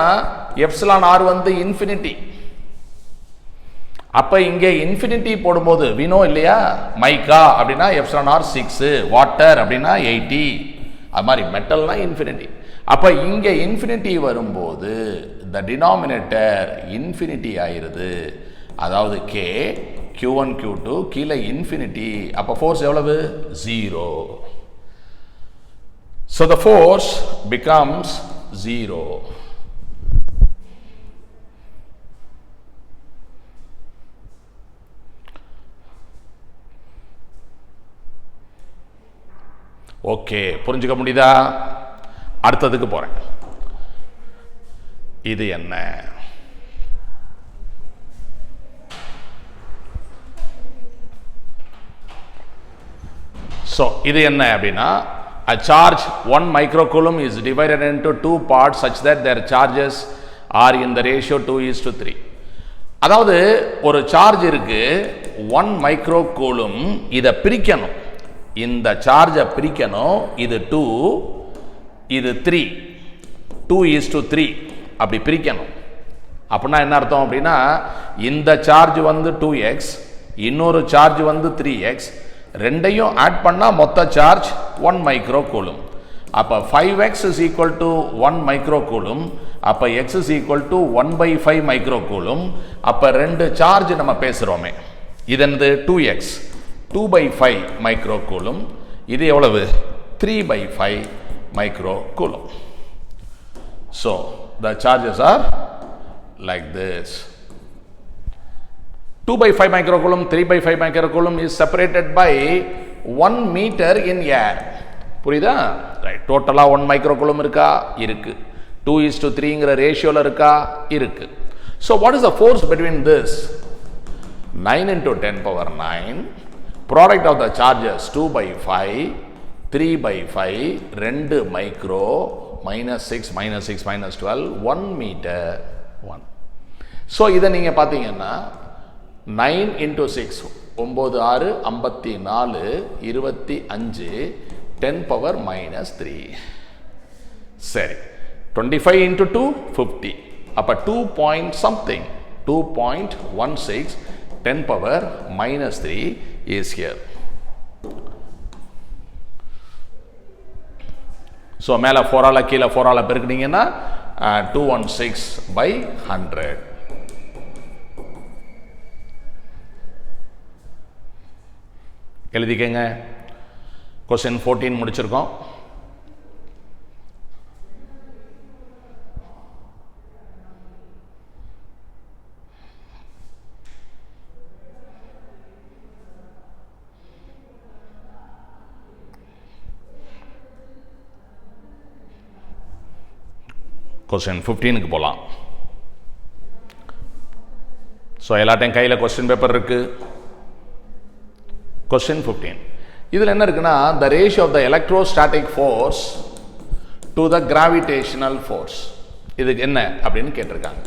epsilon R வந்து infinity. அப்போ இங்கே இன்ஃபினிட்டி போடும்போது வினோ இல்லையா, மைக்கா அப்படின்னா எப்சிலான் ஆர் 6, வாட்டர் அப்படின்னா 80, அது மாதிரி மெட்டல்னா இன்ஃபினிட்டி. அப்போ இங்கே இன்ஃபினிட்டி வரும்போது இந்த டினாமினேட்டர் இன்ஃபினிட்டி ஆயிருது, அதாவது கே Q1 Q2 கீழே இன்ஃபினிட்டி. அப்போ ஃபோர்ஸ் எவ்வளவு? 0. So the force becomes 0. Okay, புரிஞ்சுக்க முடியுதா? அடுத்ததுக்கு போறேன். இது என்ன? So இது என்ன அப்படின்னா, a charge 1 microcoulomb is divided into 2 parts such that their charges are in the ratio 2:3. அதாவது ஒரு சார்ஜ் இருக்கு 1 மைக்ரோகூலும், இதை பிரிக்கணும், இந்த சார்ஜை பிரிக்கணும். இது 2, இது 3, 2:3 அப்படி பிரிக்கணும். அப்படின்னா என்ன அர்த்தம் அப்படின்னா, இந்த சார்ஜ் வந்து 2x, இன்னொரு சார்ஜ் வந்து 3x, ரெண்டையும் ஆட் பண்ணால் மொத்த சார்ஜ் 1 மைக்ரோகூலும். அப்போ 5x is equal to 1 மைக்ரோகூலும், அப்போ x is equal to 1/5 மைக்ரோகூலும். அப்போ ரெண்டு சார்ஜ் நம்ம பேசுகிறோமே, இது என்னது? 2x 2/5 மைக்ரோகூலும், இது எவ்வளவு? 3/5 மைக்ரோகூலும். So the charges are like this. 2/5 microcoulomb, 3/5 microcoulomb is separated by 1 meter in air. புரியுதா? ரைட். டோட்டலாக 1 மைக்ரோகூலும் இருக்கா? இருக்கு. 2:3ங்கிற ரேஷியோவில் இருக்கா? இருக்கு. So what is the force between this? 9 into 10 power 9. Product of the charges 2/5, 3/5, 2 micro, -6, -6, -12, 1 metre 1. So இதை நீங்கள் பார்த்தீங்கன்னா 9 into 6, 9 6 54, 25, 10 power -3. சரி, 25 into 2 50. அப்போ 2 point something, 2.16, 10 power -3 is here. So மேலே 4ஆல் கீழே 4ஆல் பெருக்கினீங்கன்னா 216/100. எழுதிக்கங்க. கொஸ்டின் 14 முடிச்சிருக்கோம். கொஸ்டின் 15க்கு போகலாம். ஸோ எல்லாத்தையும் கையில் கொஸ்டின் பேப்பர் இருக்கு. Question 15. இதில் என்ன இருக்குன்னா, the ratio of the electrostatic force to the gravitational force. இதுக்கு என்ன அப்படின்னு கேட்டிருக்காங்க.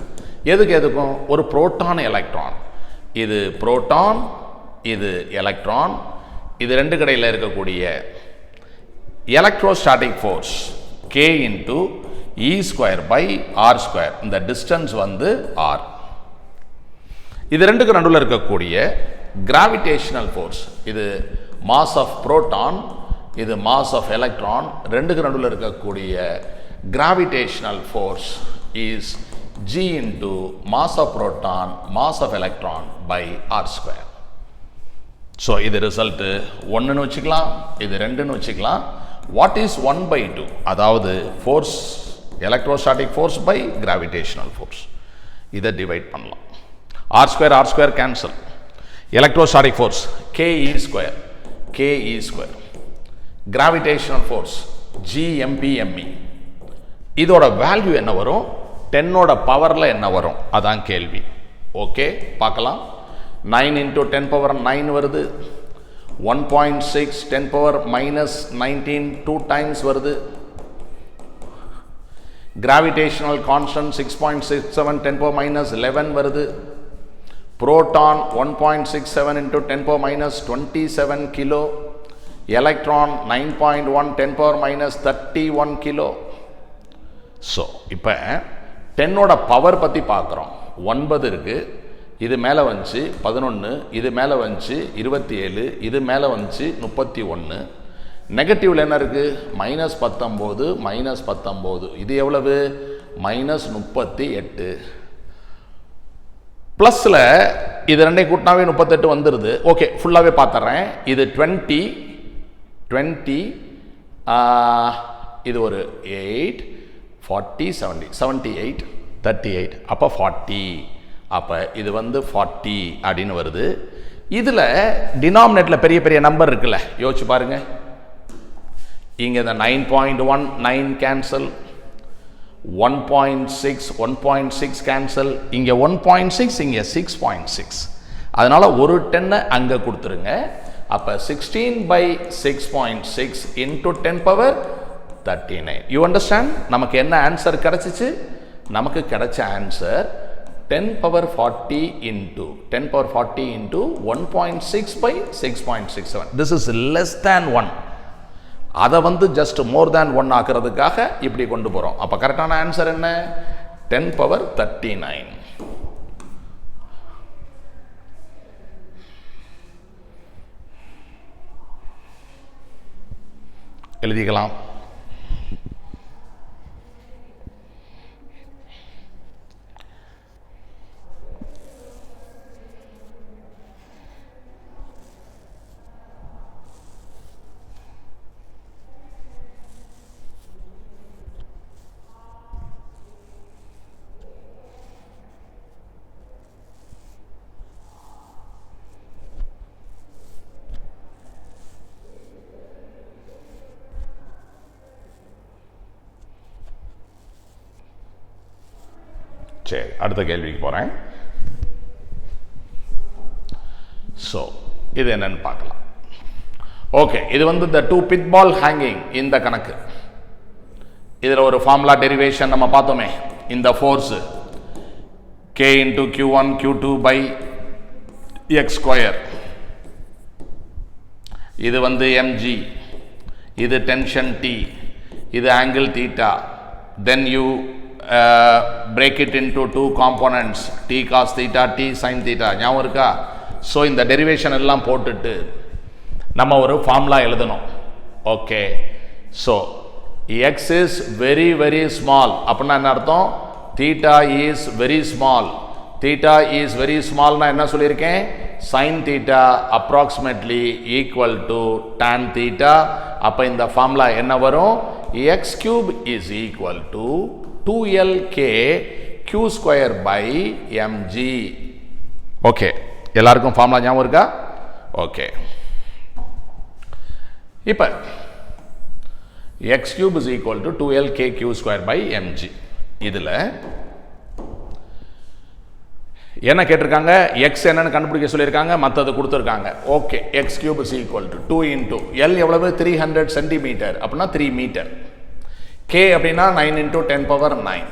எதுக்கும் ஒரு புரோட்டான் எலக்ட்ரான், இது புரோட்டான், இது எலக்ட்ரான், இது ரெண்டு கடையில் இருக்கக்கூடிய electrostatic force k into e square by r square. இந்த டிஸ்டன்ஸ் வந்து r. இது ரெண்டுக்கு நடுவில் இருக்கக்கூடிய கிராவிடேஷனல் ஃபோர்ஸ், இது மாஸ் ஆஃப் புரோட்டான், இது மாஸ் ஆஃப் எலக்ட்ரான், ரெண்டுக்கு நடுவில் இருக்கக்கூடிய gravitational force is g into mass of proton mass of electron by r square. So இது ரிசல்ட் 1 ன்னு வச்சுக்கலாம், இது 2 ன்னு வச்சுக்கலாம். What is 1/2? அதாவது force electrostatic force by gravitational force. இதை டிவைட் பண்ணலாம். r square cancel. Electrostatic force ke square, gravitational force gmpme. இதோட வேல்யூ என்ன வரும்? 10 ஓட பவர்ல என்ன வரும்? அதான் கேள்வி. ஓகே, பார்க்கலாம். 9 into 10 power 9 வருது. 1.6 10 power minus 19 2 times வருது. Gravitational constant 6.67 10 power minus 11 வருது. Proton 1.67 into 10 power minus 27 kilo. Electron 9.1 10 power minus 31 kilo. So, இப்போ 10 ஓட பவர் பற்றி பார்க்குறோம். 9 இருக்கு, இது மேலே வந்துச்சு 11, இது மேலே வந்துச்சு 27, இது மேலே வந்துச்சு 31. நெகட்டிவ்ல என்ன இருக்கு? -19, இது எவ்வளவு? -38. ப்ளஸ்ல இது ரெண்டையும் கூட்டினாவே 38 வந்துடுது. ஓகே, ஃபுல்லாகவே பார்த்துட்றேன். இது 20, இது ஒரு 8 40 70 78 38, அப்போ 40. அப்போ இது வந்து 40 அப்படின்னு வருது. இதில் டினாமினேட்டில் பெரிய பெரிய நம்பர் இருக்குல்ல, யோசிச்சு பாருங்க. இங்கே இந்த 9.1 9 கேன்சல், 1.6 கேன்சல், இங்கே 1.6, இங்கே 6.6. அதனால ஒரு 10 அங்கே கொடுத்துருங்க. அப்போ 16/6.6 into 10 power 39. You understand? நமக்கு என்ன ஆன்சர் கிடைச்சிச்சு? நமக்கு கிடைச்ச answer 10 power 40 into 1.6/6.67. This is less than 1. அதை வந்து ஜஸ்ட் மோர் தேன் 1 ஆக்குறதுக்காக இப்படி கொண்டு போகிறோம். அப்போ கரெக்டான ஆன்சர் என்ன? 10 power 39. எழுதிக்கலாம். சரி, அடுத்த கேள்விக்கு போகிறேன். ஸோ இது என்னன்னு பார்க்கலாம். ஓகே, இது வந்து இந்த 2 pith ball ஹேங்கிங் இந்த கணக்கு. இதில் ஒரு ஃபார்முலா டெரிவேஷன் நம்ம பார்த்தோமே. இந்த force k into q1 q2 by x square. இது வந்து mg, இது டென்ஷன் t, இது angle theta. Then you break it into 2 components, t cos theta, t sin theta. ஞாபகம் இருக்கா? ஸோ இந்த டெரிவேஷன் எல்லாம் போட்டுட்டு நம்ம ஒரு ஃபார்முலா எழுதணும். Okay, so x is very very small. அப்படின்னா என்ன அர்த்தம்? theta is very small. theta is very small நான் என்ன சொல்லியிருக்கேன்? sin theta approximately equal to tan theta. அப்போ இந்த ஃபார்முலா என்ன வரும்? x cube is equal to 2lk q square by mg. Okay, எல்லாருக்கும் ஃபார்முலா ஞாபகம் இருக்கா? ஓகே, இப்போ x cube is equal to 2lk q square by mg. இதில் என்ன கேட்டிருக்காங்க? x என்னன்னு கண்டுபிடிக்க சொல்லியிருக்காங்க, மற்றது கொடுத்துருக்காங்க. Okay, x cube is equal to 2 into l எவ்வளவு? 300 சென்டிமீட்டர், அப்படின்னா 3 மீட்டர். k அப்படின்னா 9 into 10 power 9.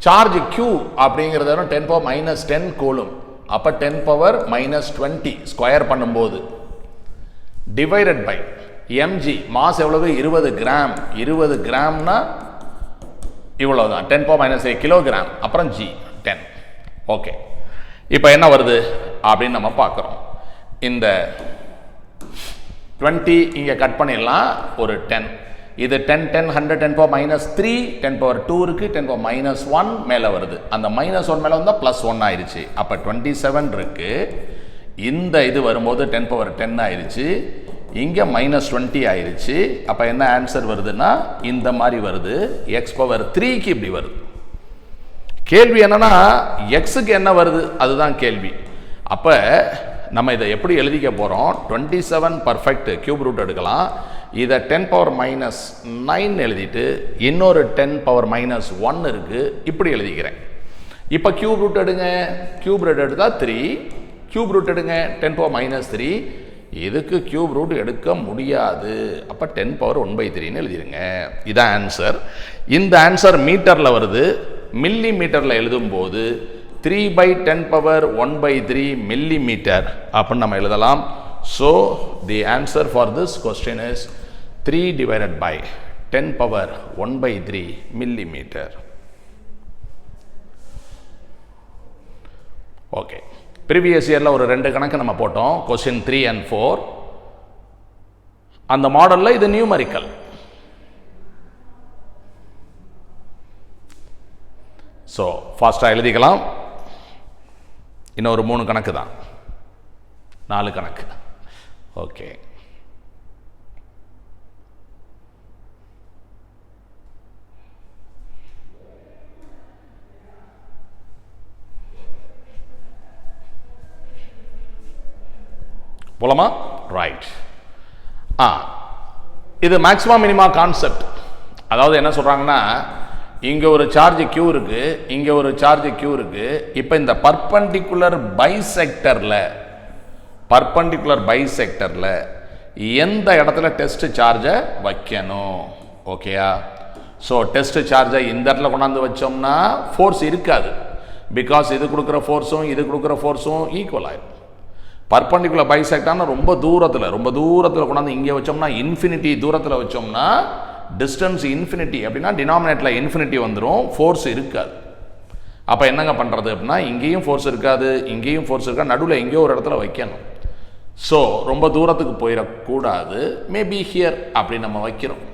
சார்ஜ் q அப்படிங்கிறது 10 power minus 10 கூலும். அப்போ 10 power minus 20 ஸ்கொயர் பண்ணும்போது டிவைடட் பை mg. மாஸ் எவ்வளவு? 20 கிராம். 20 கிராம்னா இவ்வளவுதான், 10 power minus 8 கிலோகிராம். அப்புறம் g 10. ஓகே, இப்போ என்ன வருது அப்படின்னு நம்ம பார்க்குறோம். இந்த 20 இங்கே கட் பண்ணிடலாம், ஒரு 10. இது 10 10 100 10 power minus 3 10 power 2 இருக்கு, 10 power minus 1 மேலே வருது. அந்த -1 மேலே வந்தால் +1 ஆயிடுச்சு. அப்போ 27 இருக்கு. இந்த இது வரும்போது 10 power 10 ஆயிடுச்சு. இங்கே -20 ஆயிடுச்சு. அப்போ என்ன ஆன்சர் வருதுன்னா இந்த மாதிரி வருது. x power 3க்கு இப்படி வருது. கேள்வி என்னன்னா எக்ஸுக்கு என்ன வருது, அதுதான் கேள்வி. அப்போ நம்ம இதை எப்படி எழுதிக்க போகிறோம்? 27 பர்ஃபெக்ட் கியூப் ரூட் எடுக்கலாம். இதை 10 power -9 எழுதிட்டு இன்னொரு 10 power -1 இருக்கு, இப்படி எழுதிக்கிறேன். இப்போ கியூப் ரூட் எடுங்க. கியூப் ரூட் எடுத்தால் 3. கியூப் ரூட் எடுங்க 10 power -3. இதுக்கு கியூப் ரூட் எடுக்க முடியாது. அப்போ 10 power 1/3ன்னு எழுதிருங்க. இதான் ஆன்சர். இந்த ஆன்சர் மீட்டரில் வருது. மில்லி மீட்டரில் எழுதும்போது 3/10 power 1/3 millimeter அப்படின்னு நம்ம எழுதலாம். So the answer for this question is 3 divided by 10 power 1/3 millimeter. Okay. Previous yearல ஒரு 2 கணக்கு நம்ம போட்டோம், question 3 and 4. அந்த மாடல்ல இது நியூமரிக்கல். ஸோ ஃபாஸ்ட்டாக எழுதிக்கலாம். இன்னும் ஒரு 3 கணக்கு தான், 4 கணக்கு. ஓகே, போலாமா? ரைட். இது மேக்ஸிமம் மினிமா கான்செப்ட். அதாவது என்ன சொல்றாங்கன்னா, இங்க ஒரு சார்ஜ் Q இருக்கு, இங்க ஒரு சார்ஜ் Q இருக்கு. இப்போ இந்த பர்பெண்டிகுலர் பைசெக்டர்ல எந்த இடத்துல டெஸ்ட் சார்ஜை வைக்கணும்? ஓகேயா? ஸோ டெஸ்ட் சார்ஜை இந்த இடத்துல கொண்டாந்து வச்சோம்னா ஃபோர்ஸ் இருக்காது. பிகாஸ் இது கொடுக்குற ஃபோர்ஸும் இது கொடுக்குற ஃபோர்ஸும் ஈக்குவல் ஆயிடும். பர்பெண்டிகுலர் பைசெக்டான ரொம்ப தூரத்தில் கொண்டாந்து இங்கே வச்சோம்னா, இன்ஃபினிட்டி தூரத்தில் வச்சோம்னா, டிஸ்டன்ஸ் இன்ஃபினிட்டி அப்படின்னா டினாமினேட்டில் இன்ஃபினிட்டி வந்துடும், ஃபோர்ஸ் இருக்காது. அப்போ என்னங்க பண்ணுறது அப்படின்னா, இங்கேயும் ஃபோர்ஸ் இருக்காது, இங்கேயும் ஃபோர்ஸ் இருக்காது, நடுவில் எங்கேயோ ஒரு இடத்துல வைக்கணும். ஸோ ரொம்ப தூரத்துக்கு போயிடக்கூடாது. மேபி ஹியர் அப்படி நம்ம வைக்கிறோம்,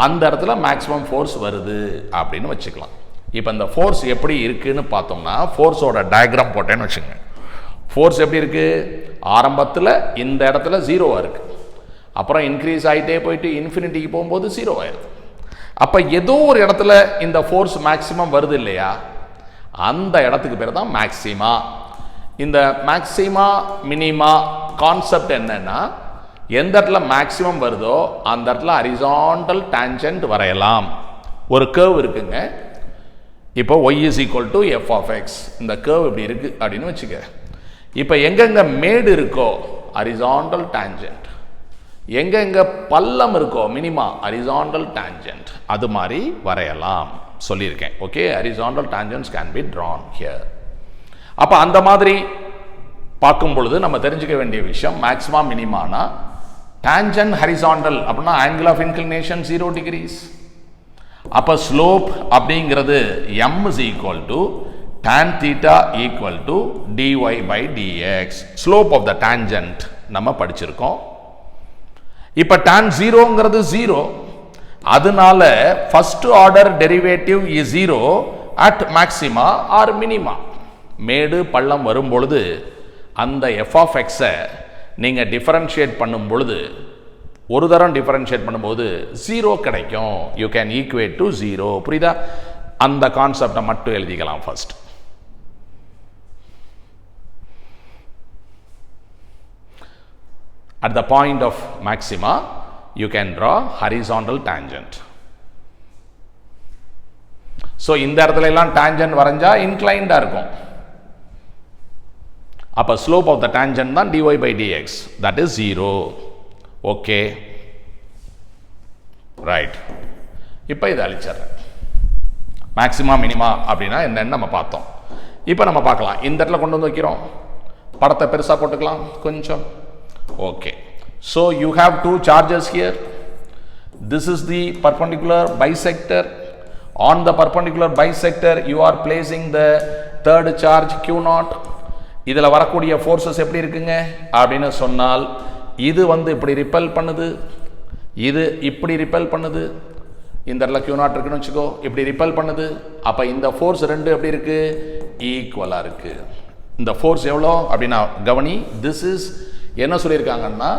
அந்த இடத்துல மேக்ஸிமம் ஃபோர்ஸ் வருது அப்படின்னு வச்சுக்கலாம். இப்போ இந்த ஃபோர்ஸ் எப்படி இருக்குன்னு பார்த்தோம்னா, ஃபோர்ஸோட டயக்ராம் போட்டேன்னு வச்சுங்க. ஃபோர்ஸ் எப்படி இருக்குது? ஆரம்பத்தில் இந்த இடத்துல 0வாக இருக்குது, அப்புறம் இன்க்ரீஸ் ஆகிட்டே போயிட்டு இன்ஃபினிட்டிக்கு போகும்போது 0 ஆயிடுது. அப்போ ஏதோ ஒரு இடத்துல இந்த ஃபோர்ஸ் மேக்ஸிமம் வருது இல்லையா, அந்த இடத்துக்கு பேர் தான் மேக்ஸிமா. இந்த மேக்ஸிமா மினிமா கான்செப்ட் என்னன்னா, எந்த இடத்துல மேக்ஸிமம் வருதோ அந்த இடத்துல ஹரிசாண்டல் டான்ஜென்ட் வரையலாம். ஒரு கர்வ் இருக்குங்க. இப்போ y is equal to f of x. இந்த கர்வ் இப்படி இருக்கு அப்படின்னு வச்சுக்க. இப்போ எங்கெங்க மேடு இருக்கோ ஹரிசாண்டல் டான்ஜென்ட், எங்கெங்க பள்ளம் இருக்கோ மினிமா ஹரிசாண்டல் டான்ஜென்ட், அது மாதிரி வரையலாம் சொல்லியிருக்கேன். Okay, horizontal tangents can be drawn here. அப்போ அந்த மாதிரி பார்க்கும் பொழுது நம்ம தெரிஞ்சுக்க வேண்டிய விஷயம், மேக்ஸிமா மினிமானா டான்ஜென்ட் ஹரிசாண்டல் அப்படின்னா ஆங்கிள் ஆஃப் இன்க்ளினேஷன் 0 degrees. அப்போ ஸ்லோப் அப்படிங்கிறது m is equal to tan theta equal to dy by dx. Slope of the tangent நம்ம படிச்சிருக்கோம். இப்போ tan 0ங்கிறது 0, அதனால first order derivative is 0 at maxima or minima. மேடு பள்ளம் வரும் பொழுது அந்த f of x நீங்கள் டிஃபரன்ஷியேட் பண்ணும் பொழுது, ஒரு தரம் டிஃபரன்ஷியேட் பண்ணும்போது 0 கிடைக்கும். You can equate to 0. புரியுதா? அந்த கான்செப்டை மட்டும் எழுதிக்கலாம் first. At the point of maxima, you can draw horizontal tangent. So இந்த இடத்துல எல்லாம் tangent வரைஞ்சா inclined இருக்கும். அப்ப slope of the tangent தான் dy by dx, that is 0. Okay, right. இப்போ இதை அழிச்சிடுறேன். மேக்ஸிமா மினிமா அப்படின்னா என்னன்னு நம்ம பார்த்தோம். இப்போ நம்ம பார்க்கலாம். இந்த இடத்துல கொண்டு வந்து வைக்கிறோம், படத்தை பெருசாக போட்டுக்கலாம் கொஞ்சம். Okay, so you have two charges here. This is the perpendicular bisector. On the perpendicular bisector you are placing the third charge Q0, இதில் வரக்கூடிய ஃபோர்ஸஸ் எப்படி இருக்குங்க அப்படின்னு சொன்னால் இது வந்து இப்படி ரிப்பல் பண்ணுது, இது இப்படி ரிப்பல் பண்ணுது, இந்த இடத்துல Q0 இருக்குன்னு வச்சுக்கோ, இப்படி ரிப்பல் பண்ணுது. அப்போ இந்த ஃபோர்ஸ் ரெண்டு எப்படி இருக்கு? ஈக்குவலாக இருக்கு. இந்த ஃபோர்ஸ் எவ்வளோ அப்படின்னா கவனி, திஸ் இஸ் என்ன சொல்லியிருக்காங்கன்னா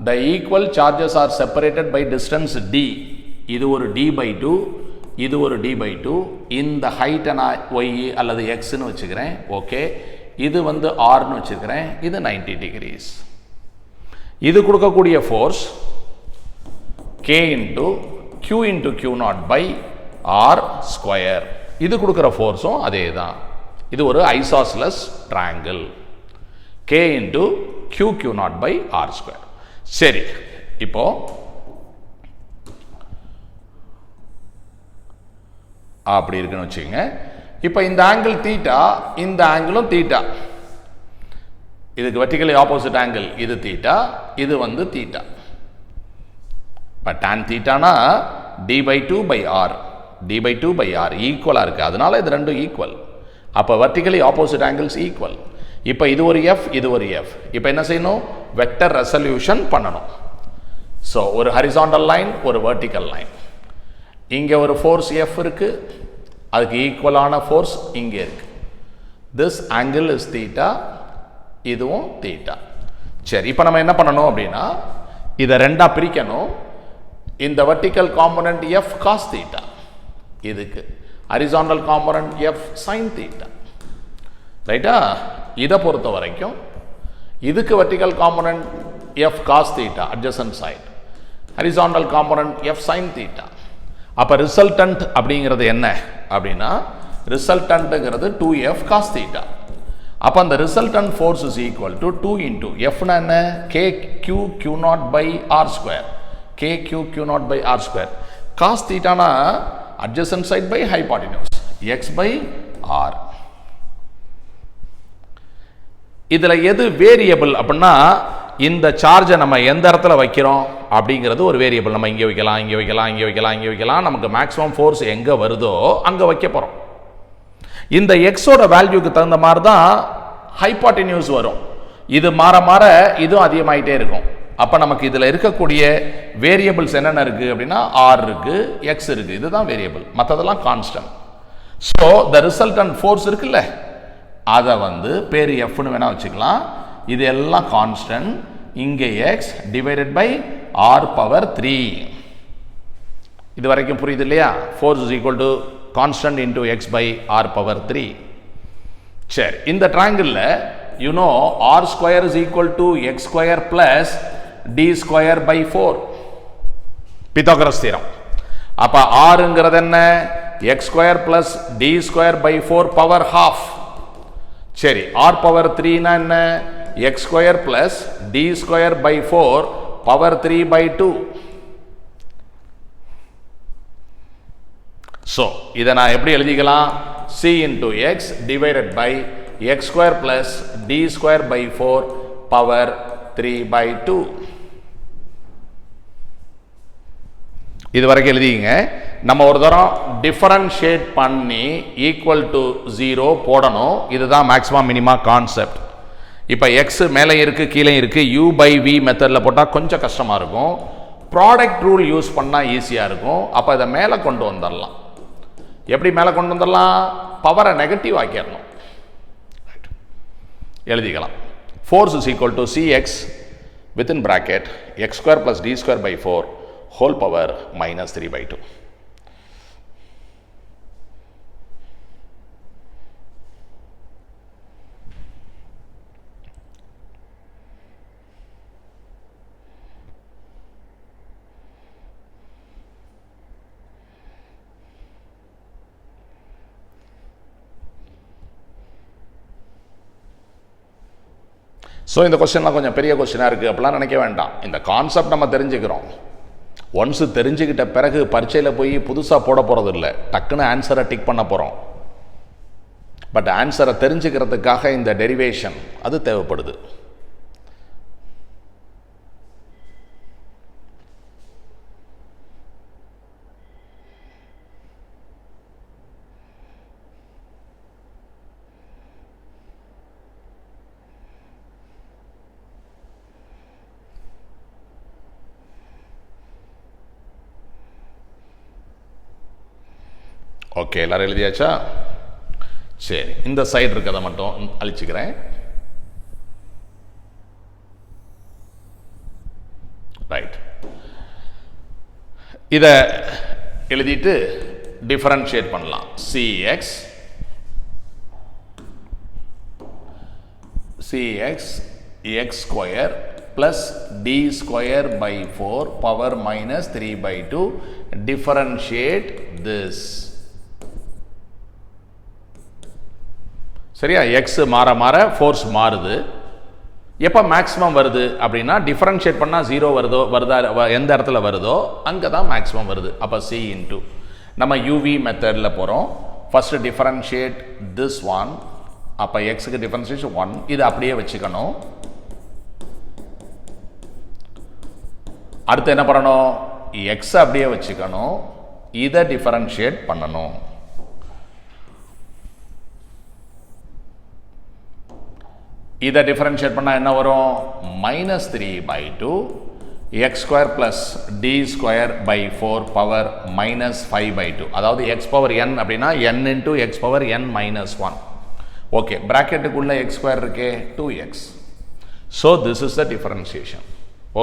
the equal charges are separated by distance d. இது ஒரு d/2, இது ஒரு d/2. இந்த ஹைட்டை நான் y அல்லது xன்னு வச்சுக்கிறேன். ஓகே, இது வந்து rன்னு வச்சுக்கிறேன். இது 90 டிகிரிஸ். இது கொடுக்கக்கூடிய force k into q into q0 by r square. இது கொடுக்குற ஃபோர்ஸும் அதே தான். இது ஒரு isosceles triangle. k into q0 by r square. சரி, இப்போ அப்படி இருக்குன்னு வச்சுக்கோங்க. இப்போ இந்த ஆங்கிள் தீட்டா, இந்த ஆங்கிளும் தீட்டா. இதுக்கு வெர்டிகலி ஆப்போசிட் ஆங்கிள் இது தீட்டா, இது வந்து தீட்டா. இப்போ tan தீட்டானா d/2 by r, d/2 by r ஈக்குவலாக இருக்கு. அதனால இது ரெண்டும் ஈக்குவல். அப்போ வெர்டிகலி ஆப்போசிட் ஆங்கிள்ஸ் ஈக்குவல். இப்போ இது ஒரு f, இது ஒரு f. இப்போ என்ன செய்யணும்? வெக்டர் ரெசல்யூஷன் பண்ணணும். ஸோ ஒரு ஹரிசாண்டல் லைன், ஒரு வெர்டிக்கல் லைன். இங்கே ஒரு ஃபோர்ஸ் f இருக்கு, அதுக்கு ஈக்குவலான ஃபோர்ஸ் இங்கே இருக்கு. திஸ் ஆங்கிள் இஸ் தீட்டா, இதுவும் தீட்டா. சரி, இப்போ நம்ம என்ன பண்ணணும் அப்படின்னா இதை ரெண்டா பிரிக்கணும். இந்த vertical component f cos theta, இதுக்கு horizontal component f sin theta. ரைட்டா? இதை பொறுத்த வரைக்கும் இதுக்கு vertical component f cos theta adjacent side, horizontal component f sin theta. அப்போ ரிசல்டன்ட் அப்படிங்கிறது என்ன அப்படின்னா ரிசல்டன்ட்ங்கிறது 2f cos தீட்டா. அப்போ அந்த resultant force is equal to 2 into எஃப்னா என்ன? kq0 by r square, kq0 by r square. cos தீட்டானா adjacent side by hypotenuse, x by r. இதில் எது வேரியபிள் அப்படின்னா இந்த சார்ஜை நம்ம எந்த இடத்துல வைக்கிறோம் அப்படிங்கிறது ஒரு வேரியபிள். நம்ம இங்கே வைக்கலாம், இங்கே வைக்கலாம், இங்கே வைக்கலாம், இங்கே வைக்கலாம். நமக்கு மேக்ஸிமம் ஃபோர்ஸ் எங்கே வருதோ அங்கே வைக்க போகிறோம். இந்த எக்ஸோட வேல்யூக்கு தகுந்த மாதிரி தான் ஹைபாட்டினியூஸ் வரும். இது மாற மாற இதுவும் அதிகமாகிட்டே இருக்கும். அப்போ நமக்கு இதில் இருக்கக்கூடிய வேரியபிள்ஸ் என்னென்ன இருக்குது அப்படின்னா ஆர் இருக்குது, எக்ஸ் இருக்குது. இதுதான் வேரியபிள், மற்றதெல்லாம் constant. So the resultant force இருக்குல்ல, அதை வந்து பேர் எஃப்னு வேணால் வச்சுக்கலாம். இது எல்லாம் கான்ஸ்டன்ட். இங்கே x divided by r power 3. இது வரைக்கும் புரியுது இல்லையா? Force is equal to constant into x by r power 3. சரி, இந்த ட்ரையாங்கிளில் you know r square is equal to x square plus d square by 4, Pythagoras theorem. அப்போ ஆருங்கிறது என்ன? X square plus d square by 4 power half. சரி, r power 3னா என்ன? X square plus d square by 4 power 3 by 2. So இதை நான் எப்படி எழுதிக்கலாம்? C into x divided by x square plus d square by 4 power 3 by 2. இது வரைக்கும் எழுதிங்க. நம்ம ஒரு தரம் டிஃபரன்ஷியேட் பண்ணி ஈக்குவல் டு 0 போடணும். இதுதான் மேக்ஸிமம் மினிமா கான்செப்ட். இப்போ எக்ஸ் மேலே இருக்குது, கீழே இருக்குது. u பை வி மெத்தடில் போட்டால் கொஞ்சம் கஷ்டமாக இருக்கும். ப்ராடக்ட் ரூல் யூஸ் பண்ணால் ஈஸியாக இருக்கும். அப்போ இதை மேலே கொண்டு வந்துடலாம். எப்படி மேலே கொண்டு வந்துடலாம்? பவரை நெகட்டிவ் ஆக்கிடணும். எழுதிக்கலாம். Force is equal to cx within bracket x square plus d square by 4 whole power minus 3 by 2. So இந்த கொஸ்டின்லாம் கொஞ்சம் பெரிய கொஸ்டினாக இருக்குது அப்படிலாம் நினைக்க வேண்டாம். இந்த கான்செப்ட் நம்ம தெரிஞ்சுக்கிறோம். ஒன்ஸு தெரிஞ்சுக்கிட்ட பிறகு பரீட்சையில் போய் புதுசாக போட போகிறது இல்லை, டக்குன்னு ஆன்சரை டிக் பண்ண போகிறோம். பட் ஆன்சரை தெரிஞ்சுக்கிறதுக்காக இந்த டெரிவேஷன் அது தேவைப்படுது. ஓகே, எல்லாரும் எழுதியாச்சா? சரி, இந்த சைடு இருக்கிறத மட்டும் அழிச்சுக்கிறேன். ரைட், இதை எழுதிட்டு டிஃபரன்ஷியேட் பண்ணலாம். cx x square plus d square by 4 power minus 3 by 2 differentiate this. சரியா? x மாற மாற ஃபோர்ஸ் மாறுது. எப்போ மேக்ஸிமம் வருது அப்படின்னா டிஃபரன்ஷியேட் பண்ணால் 0 வருதா எந்த இடத்துல வருதோ அங்கே தான் மேக்ஸிமம் வருது. அப்போ c இன்ட்டு நம்ம யூவி மெத்தடில் போகிறோம். First differentiate this one. அப்போ எக்ஸுக்கு டிஃபரன்ஷியேஷன் 1, இது அப்படியே வச்சுக்கணும். அடுத்து என்ன பண்ணணும்? எக்ஸ் அப்படியே வச்சுக்கணும், இதை டிஃபரன்ஷியேட் பண்ணணும். இதை டிஃபரன்ஷியேட் பண்ணால் என்ன வரும்? -3/2 x square plus D square by 4 power -5/2. அதாவது எக்ஸ் பவர் n அப்படின்னா n into x power n -1. Okay, பிராக்கெட்டுக்குள்ள x ஸ்கொயர் இருக்கே 2x. So this is the differentiation.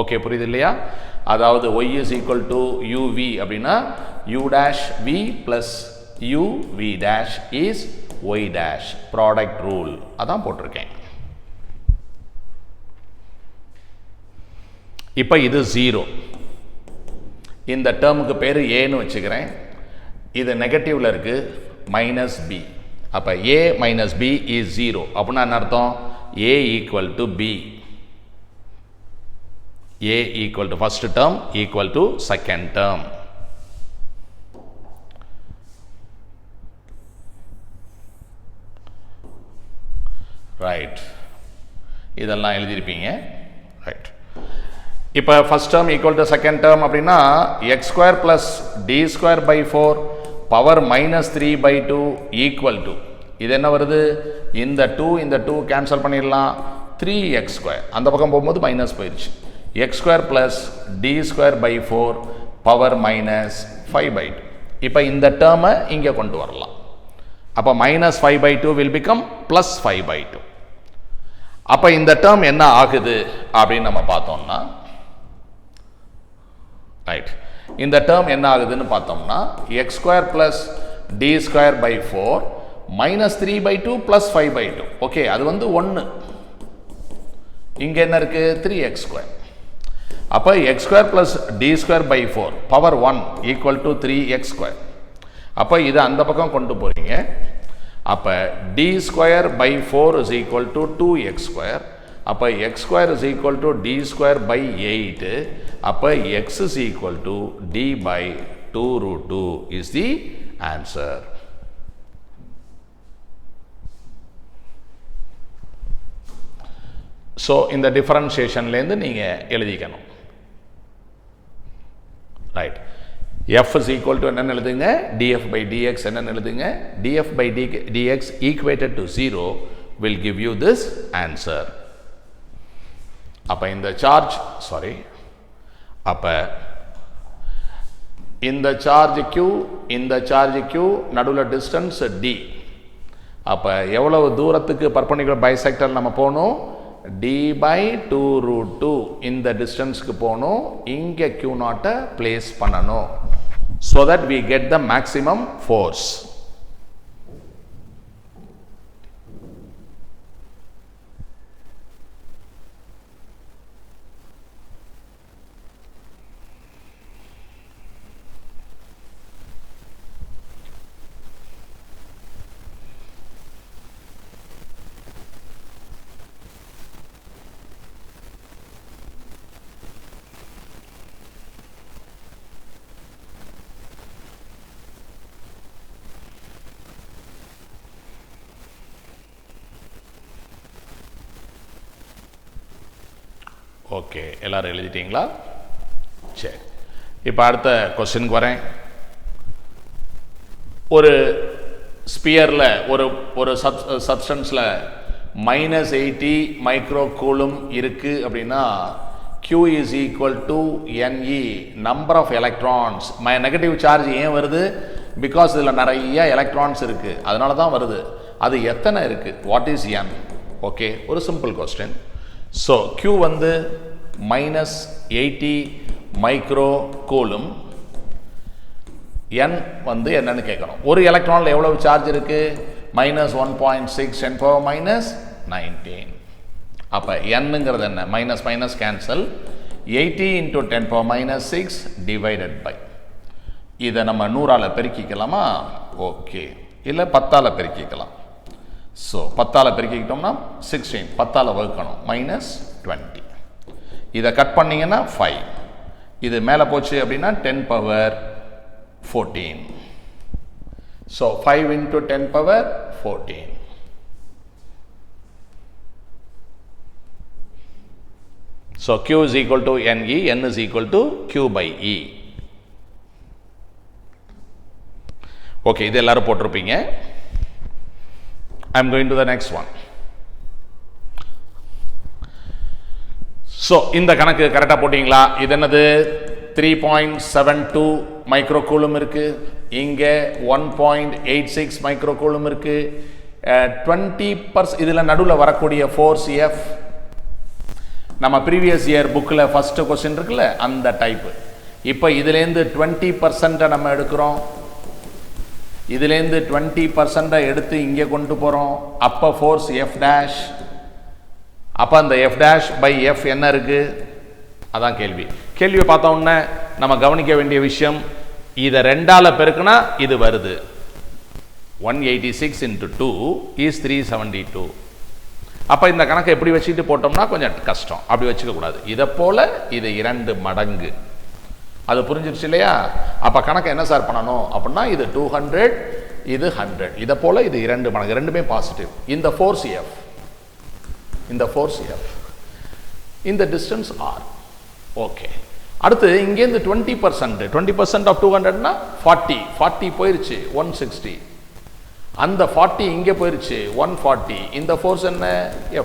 Okay, புரியுது இல்லையா? அதாவது y is equal to uv அப்படின்னா u dash v plus uv dash is y dash. Product rule அதான் போட்டிருக்கேன். இப்போ இது 0. இந்த டேர்முக்கு பேர் ஏன்னு வச்சுக்கிறேன். இது நெகட்டிவ்ல இருக்கு, -b. அப்போ a minus b is 0. அப்படின்னா என்ன அர்த்தம்? a equal to b. a equal to first term equal to second term. Right, இதெல்லாம் எழுதியிருப்பீங்க. ரைட், இப்போ first term equal to second term அப்படின்னா x square plus D square by 4 power -3/2 equal to, இது என்ன வருது? இந்த 2 கேன்சல் பண்ணிடலாம். 3x square அந்த பக்கம் போகும்போது மைனஸ் போயிடுச்சு. X square plus D square by 4 power -5/2. இப்போ இந்த டேர்மை இங்கே கொண்டு வரலாம். அப்போ -5/2 வில் பிகம் +5/2. அப்போ இந்த டேர்ம் என்ன ஆகுது அப்படின்னு நம்ம பார்த்தோம்னா, ரைட், இந்த டேர்ம் என்ன ஆகுதுன்னு பார்த்தோம்னா x square plus D square by 4 -3/2 +5/2. Okay, அது வந்து 1. இங்கே என்ன இருக்கு? 3x square. அப்போ x square plus D square by 4 power 1 equal to 3x square. அப்போ இதை அந்த பக்கம் கொண்டு போறீங்க. அப்போ t square by 4 is equal to 2x square. அப்போ x square is equal to t square by 8. அப்போ x is equal to t by 2√2 is the answer. So இந்த டிஃபரன்ஷியேஷன்லேருந்து நீங்கள் எழுதிக்கணும். Right, f is equal to என்னன்னு எழுதுங்க? df by dx என்னன்னு எழுதுங்க? df by dx equated to 0 will give you this answer. அப்போ இந்த சார்ஜ் அப்போ இந்த சார்ஜ் q, இந்த சார்ஜ் q நடுவில் டிஸ்டன்ஸ் d. அப்போ எவ்வளவு தூரத்துக்கு பர்பெண்டிகுலர் பைசெக்டர் நம்ம போகணும்? d by 2√2 இந்த டிஸ்டன்ஸ்க்கு போகணும். இங்கே q0 பிளேஸ் பண்ணணும். so that we get the maximum force. Okay, எல்லாரும் எழுதிட்டீங்களா? சரி, இப்போ அடுத்த கொஸ்டினுக்கு வரேன். ஒரு ஸ்பியரில் ஒரு சப்ஸ்டன்ஸில் -80 மைக்ரோ கூலும் இருக்குது அப்படின்னா Q is equal to NE number of electrons. Negative charge ஏன் வருது? பிகாஸ் இதில் நிறைய எலக்ட்ரான்ஸ் இருக்கு, அதனால தான் வருது. அது எத்தனை இருக்கு? What is n? ஓகே, ஒரு சிம்பிள் கொஸ்டின். ஸோ Q வந்து -80 மைக்ரோ கூலும், n வந்து என்னன்னு கேட்கணும். ஒரு எலக்ட்ரானில் எவ்வளவு சார்ஜ் இருக்கு? -1.6 10⁻⁻19. அப்போ nங்கிறது என்ன? Minus minus cancel, 80 × 10⁻⁻6 divided by, இதை நம்ம 100ஆல் பெருக்கிக்கலாமா? ஓகே, இல்லை 10ஆல் பெருக்கிக்கலாம். ஸோ 10ஆல் பெருக்கிக்கிட்டோம்னா 16, 10ஆல் வகுக்கணும், -20. இதை கட் பண்ணிங்கன்னா 5, இது மேலே போச்சு அப்படின்னா 10⁻14. So 5 × 10⁻14. So Q is equal to NE, N is equal to Q/E. Okay, இது எல்லாரும் போட்டிருப்பீங்க. I am going to the next one. So இந்த கணக்கு கரெக்டாக போட்டிங்களா? இது என்னது? 3.72 மைக்ரோ கூலும் இருக்கு, இங்கே 1.86 மைக்ரோ கூலும் இருக்கு. 20%, இதில் நடுவில் வரக்கூடிய ஃபோர்ஸ் F நம்ம ப்ரீவியஸ் இயர் புக்கில் ஃபர்ஸ்ட் கொஸ்டின் இருக்குல்ல, அந்த டைப்பு. இப்போ இதுலேருந்து 20% நம்ம எடுக்கிறோம், இதுலேருந்து 20% எடுத்து இங்கே கொண்டு போகிறோம். அப்போ ஃபோர்ஸ் F'. அப்போ அந்த F'/F என்ன இருக்குது? அதான் கேள்வி. கேள்வியை பார்த்த உடனே நம்ம கவனிக்க வேண்டிய விஷயம், இதை 2ஆல் பெருக்குனா இது வருது. 186 × 2 is 372. அப்போ இந்த கணக்கை எப்படி வச்சுட்டு போட்டோம்னா கொஞ்சம் கஷ்டம். அப்படி வச்சுக்க கூடாது. இதை போல் இது 2 மடங்கு. அது புரிஞ்சிருச்சு இல்லையா? அப்போ கணக்கை என்ன சார் பண்ணணும் அப்படின்னா, இது 200, இது 100. இதை போல் இது 2 மடங்கு, ரெண்டுமே பாசிட்டிவ். இந்த ஃபோர்ஸ் F, இந்த ஃபோர்ஸ் F, இந்த டிஸ்டன்ஸ் R. ஓகே, அடுத்து இங்கேருந்து 20% ஆஃப் 200னா 40 போயிருச்சு, 160. அந்த 40 இங்கே போயிருச்சு, 140. இந்த ஃபோர்ஸ் என்ன?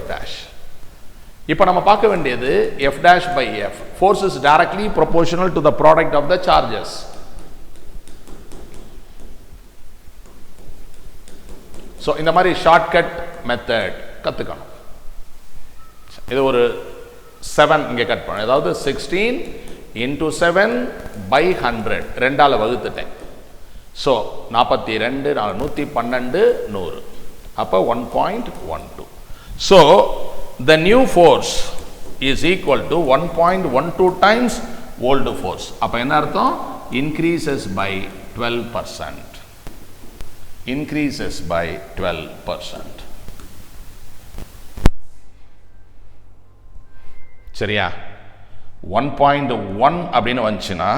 F'. இப்போ நம்ம பார்க்க வேண்டியது F'/F. Force is directly proportional to the product of the charges. So இந்த மாதிரி ஷார்ட்கட் மெத்தட் கற்றுக்கணும். இது ஒரு 7 இங்கே கட் பண்ண, அதாவது 16 × 7/100, 2ஆல் வகுத்துட்டேன். ஸோ 42, 112, 100. அப்போ 1.12. So the new force is equal to 1.12 times old force. அப்போ என்ன அர்த்தம்? increases by 12%. increases by 12%. சரியா? 1.1 அப்படின்னு வந்துச்சுன்னா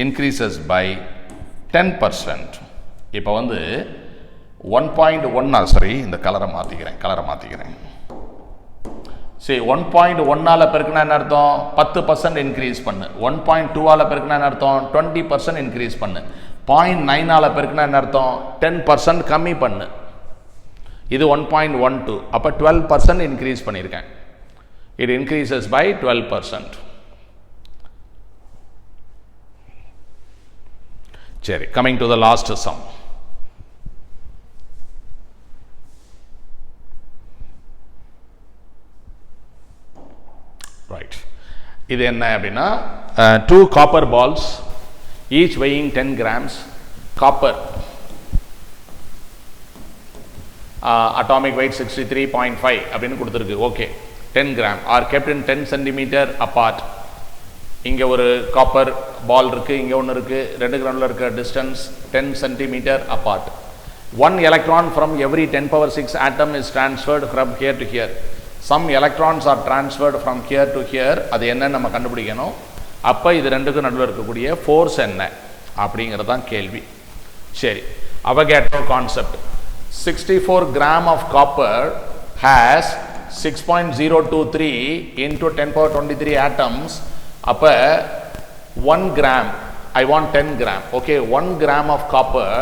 increases by 10%. இப்போ வந்து 1.1, சரி இந்த கலரை மாற்றிக்கிறேன். சரி, 1.1ஆல் பெருக்குனா என்ன அர்த்தம்? 10% இன்க்ரீஸ் பண்ணு. 1.2ஆல் பெருக்குனா என்ன அர்த்தம்? 20% இன்க்ரீஸ் பண்ணு. 0.9ஆல் பெருக்குனா என்ன அர்த்தம்? 10% கம்மி பண்ணு. இது 1.12. அப்போ 12% இன்க்ரீஸ் பண்ணியிருக்கேன். It increases by 12%. சரி, coming to the last sum. Right. இது என்ன அப்படின்னா, 2 copper balls each weighing 10 grams. Copper atomic weight 63.5 அப்படின்னு கொடுத்துருக்கு. Okay, 10 gram are kept in 10 centimeter apart. இங்கே ஒரு காப்பர் பால் இருக்குது, இங்கே ஒன்று இருக்குது. 2 கிரவுண்டில் இருக்க distance 10 centimeter apart. 1 electron from every 10⁻6 atom is transferred from here to here. Some electrons are transferred from here to here. அது என்னன்னு நம்ம கண்டுபிடிக்கணும். அப்போ இது ரெண்டுக்கும் நடுவில் இருக்கக்கூடிய ஃபோர்ஸ் என்ன அப்படிங்கிறது தான் கேள்வி. சரி, Avogadro concept. 64 gram of copper has 6.023 into 10⁻23 atoms. அப்போ 1 gram, I want 10 gram. Okay, 1 gram of copper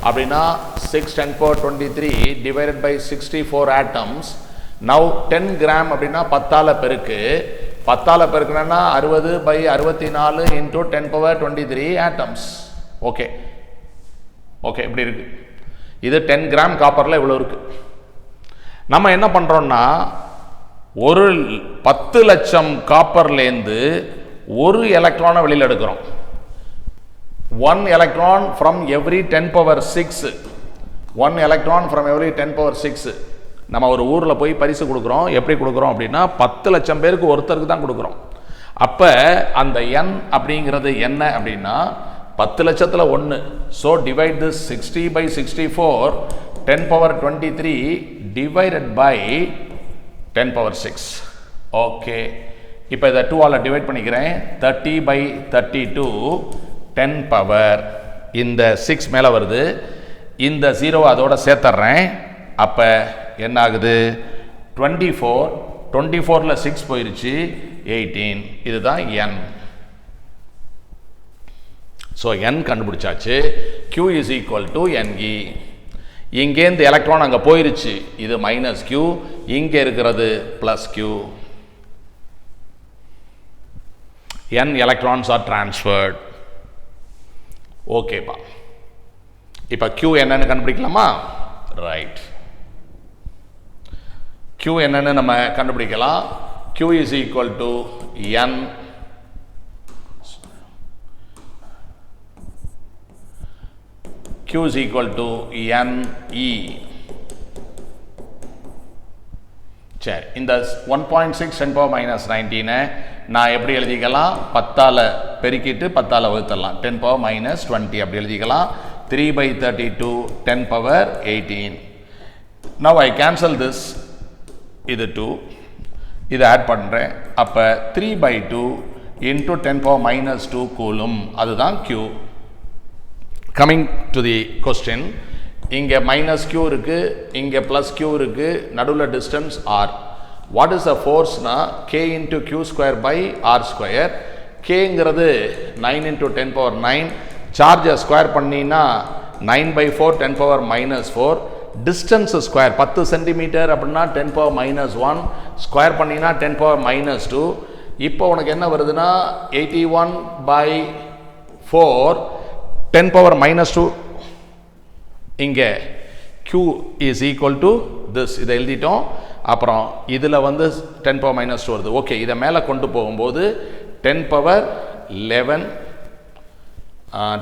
அப்படின்னா 6×10⁻23 divided by 64 atoms. Now 10 gram அப்படின்னா 10ஆல் பெருக்கு. 10ஆல் பெருக்குனா 60/64 into 10⁻23 atoms. ஓகே, ஓகே, இப்படி இருக்கு. இது 10 கிராம் காப்பரில் இவ்வளோ இருக்கு. நம்ம என்ன பண்ணுறோம்னா ஒரு 10 லட்சம் காப்பர்லேருந்து ஒரு எலக்ட்ரானை வெளியில் எடுக்கிறோம். 1 electron from every 10 power 6. 1 electron from every 10 power 6. நம்ம ஒரு ஊரில் போய் பரிசு கொடுக்குறோம். எப்படி கொடுக்குறோம் அப்படின்னா 10 லட்சம் பேருக்கு ஒருத்தருக்கு தான் கொடுக்குறோம். அப்போ அந்த n அப்படிங்கிறது என்ன அப்படின்னா 10 லட்சத்தில் 1. So divide this 60/64 10 power 23 divided by 10 power 6. Okay, இப்போ இதை 2ஆல் டிவைட் பண்ணிக்கிறேன். 30/32 10 பவர் இந்த 6 மேலே வருது. இந்த 0 அதோட சேர்த்துறேன். அப்போ என்ன ஆகுது? 24. 24ல் 6 போயிருச்சு, 18. இதுதான் n. ஸோ n கண்டுபிடிச்சாச்சு. q is equal to ne. இங்கேருந்து எலக்ட்ரான் அங்கே போயிருச்சு, இது -q. இங்கே இருக்கிறது +q. n electrons are transferred. ஓகேப்பா, இப்போ q என்னன்னு கண்டுபிடிக்கலாமா? ரைட், q என்னன்னு நம்ம கண்டுபிடிக்கலாம். q is equal to n q is equal to ne. சரி, இந்த 1.6 10 power -19 நான் எப்படி எழுதிக்கலாம்? 10ஆல் பெருக்கிட்டு 10ஆல் வகுத்தரலாம். 10 power -20 அப்படி எழுதிக்கலாம். 3/32 10 power 18. Now I cancel this. இது 2, இதை ஆட் பண்ணுறேன். அப்போ 3/2 into 10 power -2 கூலும். அதுதான் q. Coming to the question, இங்கே -q இருக்கு, இங்கே +q இருக்கு, நடுவில் distance r. What is the ஃபோர்ஸ்னா k into q²/r². kங்கிறது 9 into 10 power 9. சார்ஜை ஸ்கொயர் பண்ணினா 9/4 10 power -4. டிஸ்டன்ஸ் ஸ்கொயர் 10 சென்டிமீட்டர் அப்படின்னா 10 power -1. ஸ்கொயர் பண்ணினா 10 power -2. இப்போ உனக்கு என்ன வருதுன்னா 81/4 10 power -2. இங்கே q is equal to this. இதை எழுதிட்டோம். அப்புறம் இதில் வந்து 10 power -2 வருது. ஓகே, இதை மேலே கொண்டு போகும்போது 10 power 11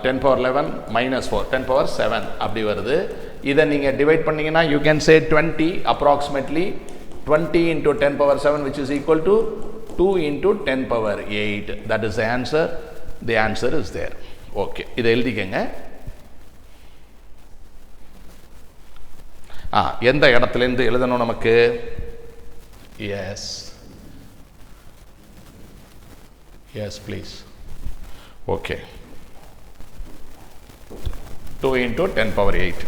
10 power 11 -4 10 power 7 அப்படி வருது. இதை நீங்கள் டிவைட் பண்ணிங்கன்னா you can say 20 approximately. 20 into 10 power 7 which is equal to 2 into 10 power 8. That is the answer. The answer is there. Okay, இதை எழுதிக்கங்க. எந்த இடத்துலேருந்து எழுதணும் நமக்கு? Yes yes please. Okay, 2 into 10 power 8.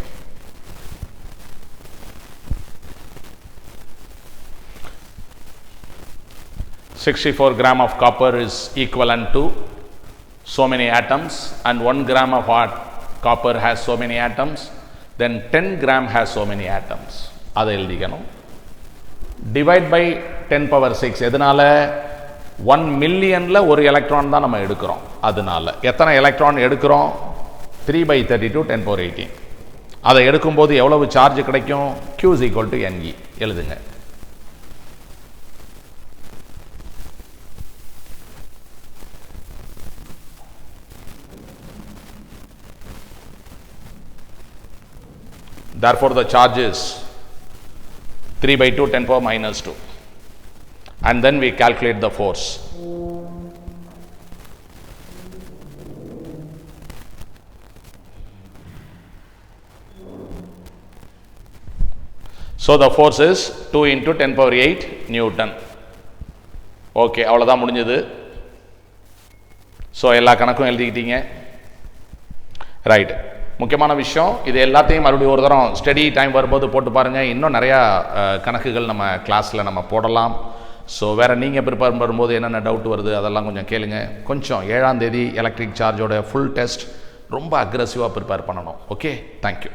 (64 gram of copper is equivalent to so many atoms, and 1 gram of copper has so many atoms, then 10 gram has so many atoms. அதை எழுதிக்கணும். Divide by 10 power 6. எதனால? 1 மில்லியனில் ஒரு electron தான் நம்ம எடுக்கிறோம். அதனால எத்தனை electron எடுக்கிறோம்? 3/32 10 power 18. அதை எடுக்கும்போது எவ்வளவு சார்ஜ் கிடைக்கும்? q is equal to ne. எழுதுங்க. Therefore, the charge is 3/2 10 power -2. And then we calculate the force. So, the force is 2 into 10 power 8 Newton. Okay, அவ்வளோதான் முடிஞ்சது. ஸோ எல்லா கணக்கும் எழுதிக்கிட்டீங்க. ரைட், முக்கியமான விஷயம், இது எல்லாத்தையும் மறுபடியும் ஒரு தரம் ஸ்டடி டைம் வரும்போது போட்டு பாருங்கள். இன்னும் நிறையா கணக்குகள் நம்ம கிளாஸில் நம்ம போடலாம். ஸோ வேறு நீங்கள் ப்ரிப்பேர் பண்ணும்போது என்னென்ன டவுட் வருது அதெல்லாம் கொஞ்சம் கேளுங்க. கொஞ்சம் 7ஆம் தேதி எலக்ட்ரிக் சார்ஜோட ஃபுல் டெஸ்ட் ரொம்ப அக்ரெசிவாக ப்ரிப்பேர் பண்ணணும். Okay, thank you.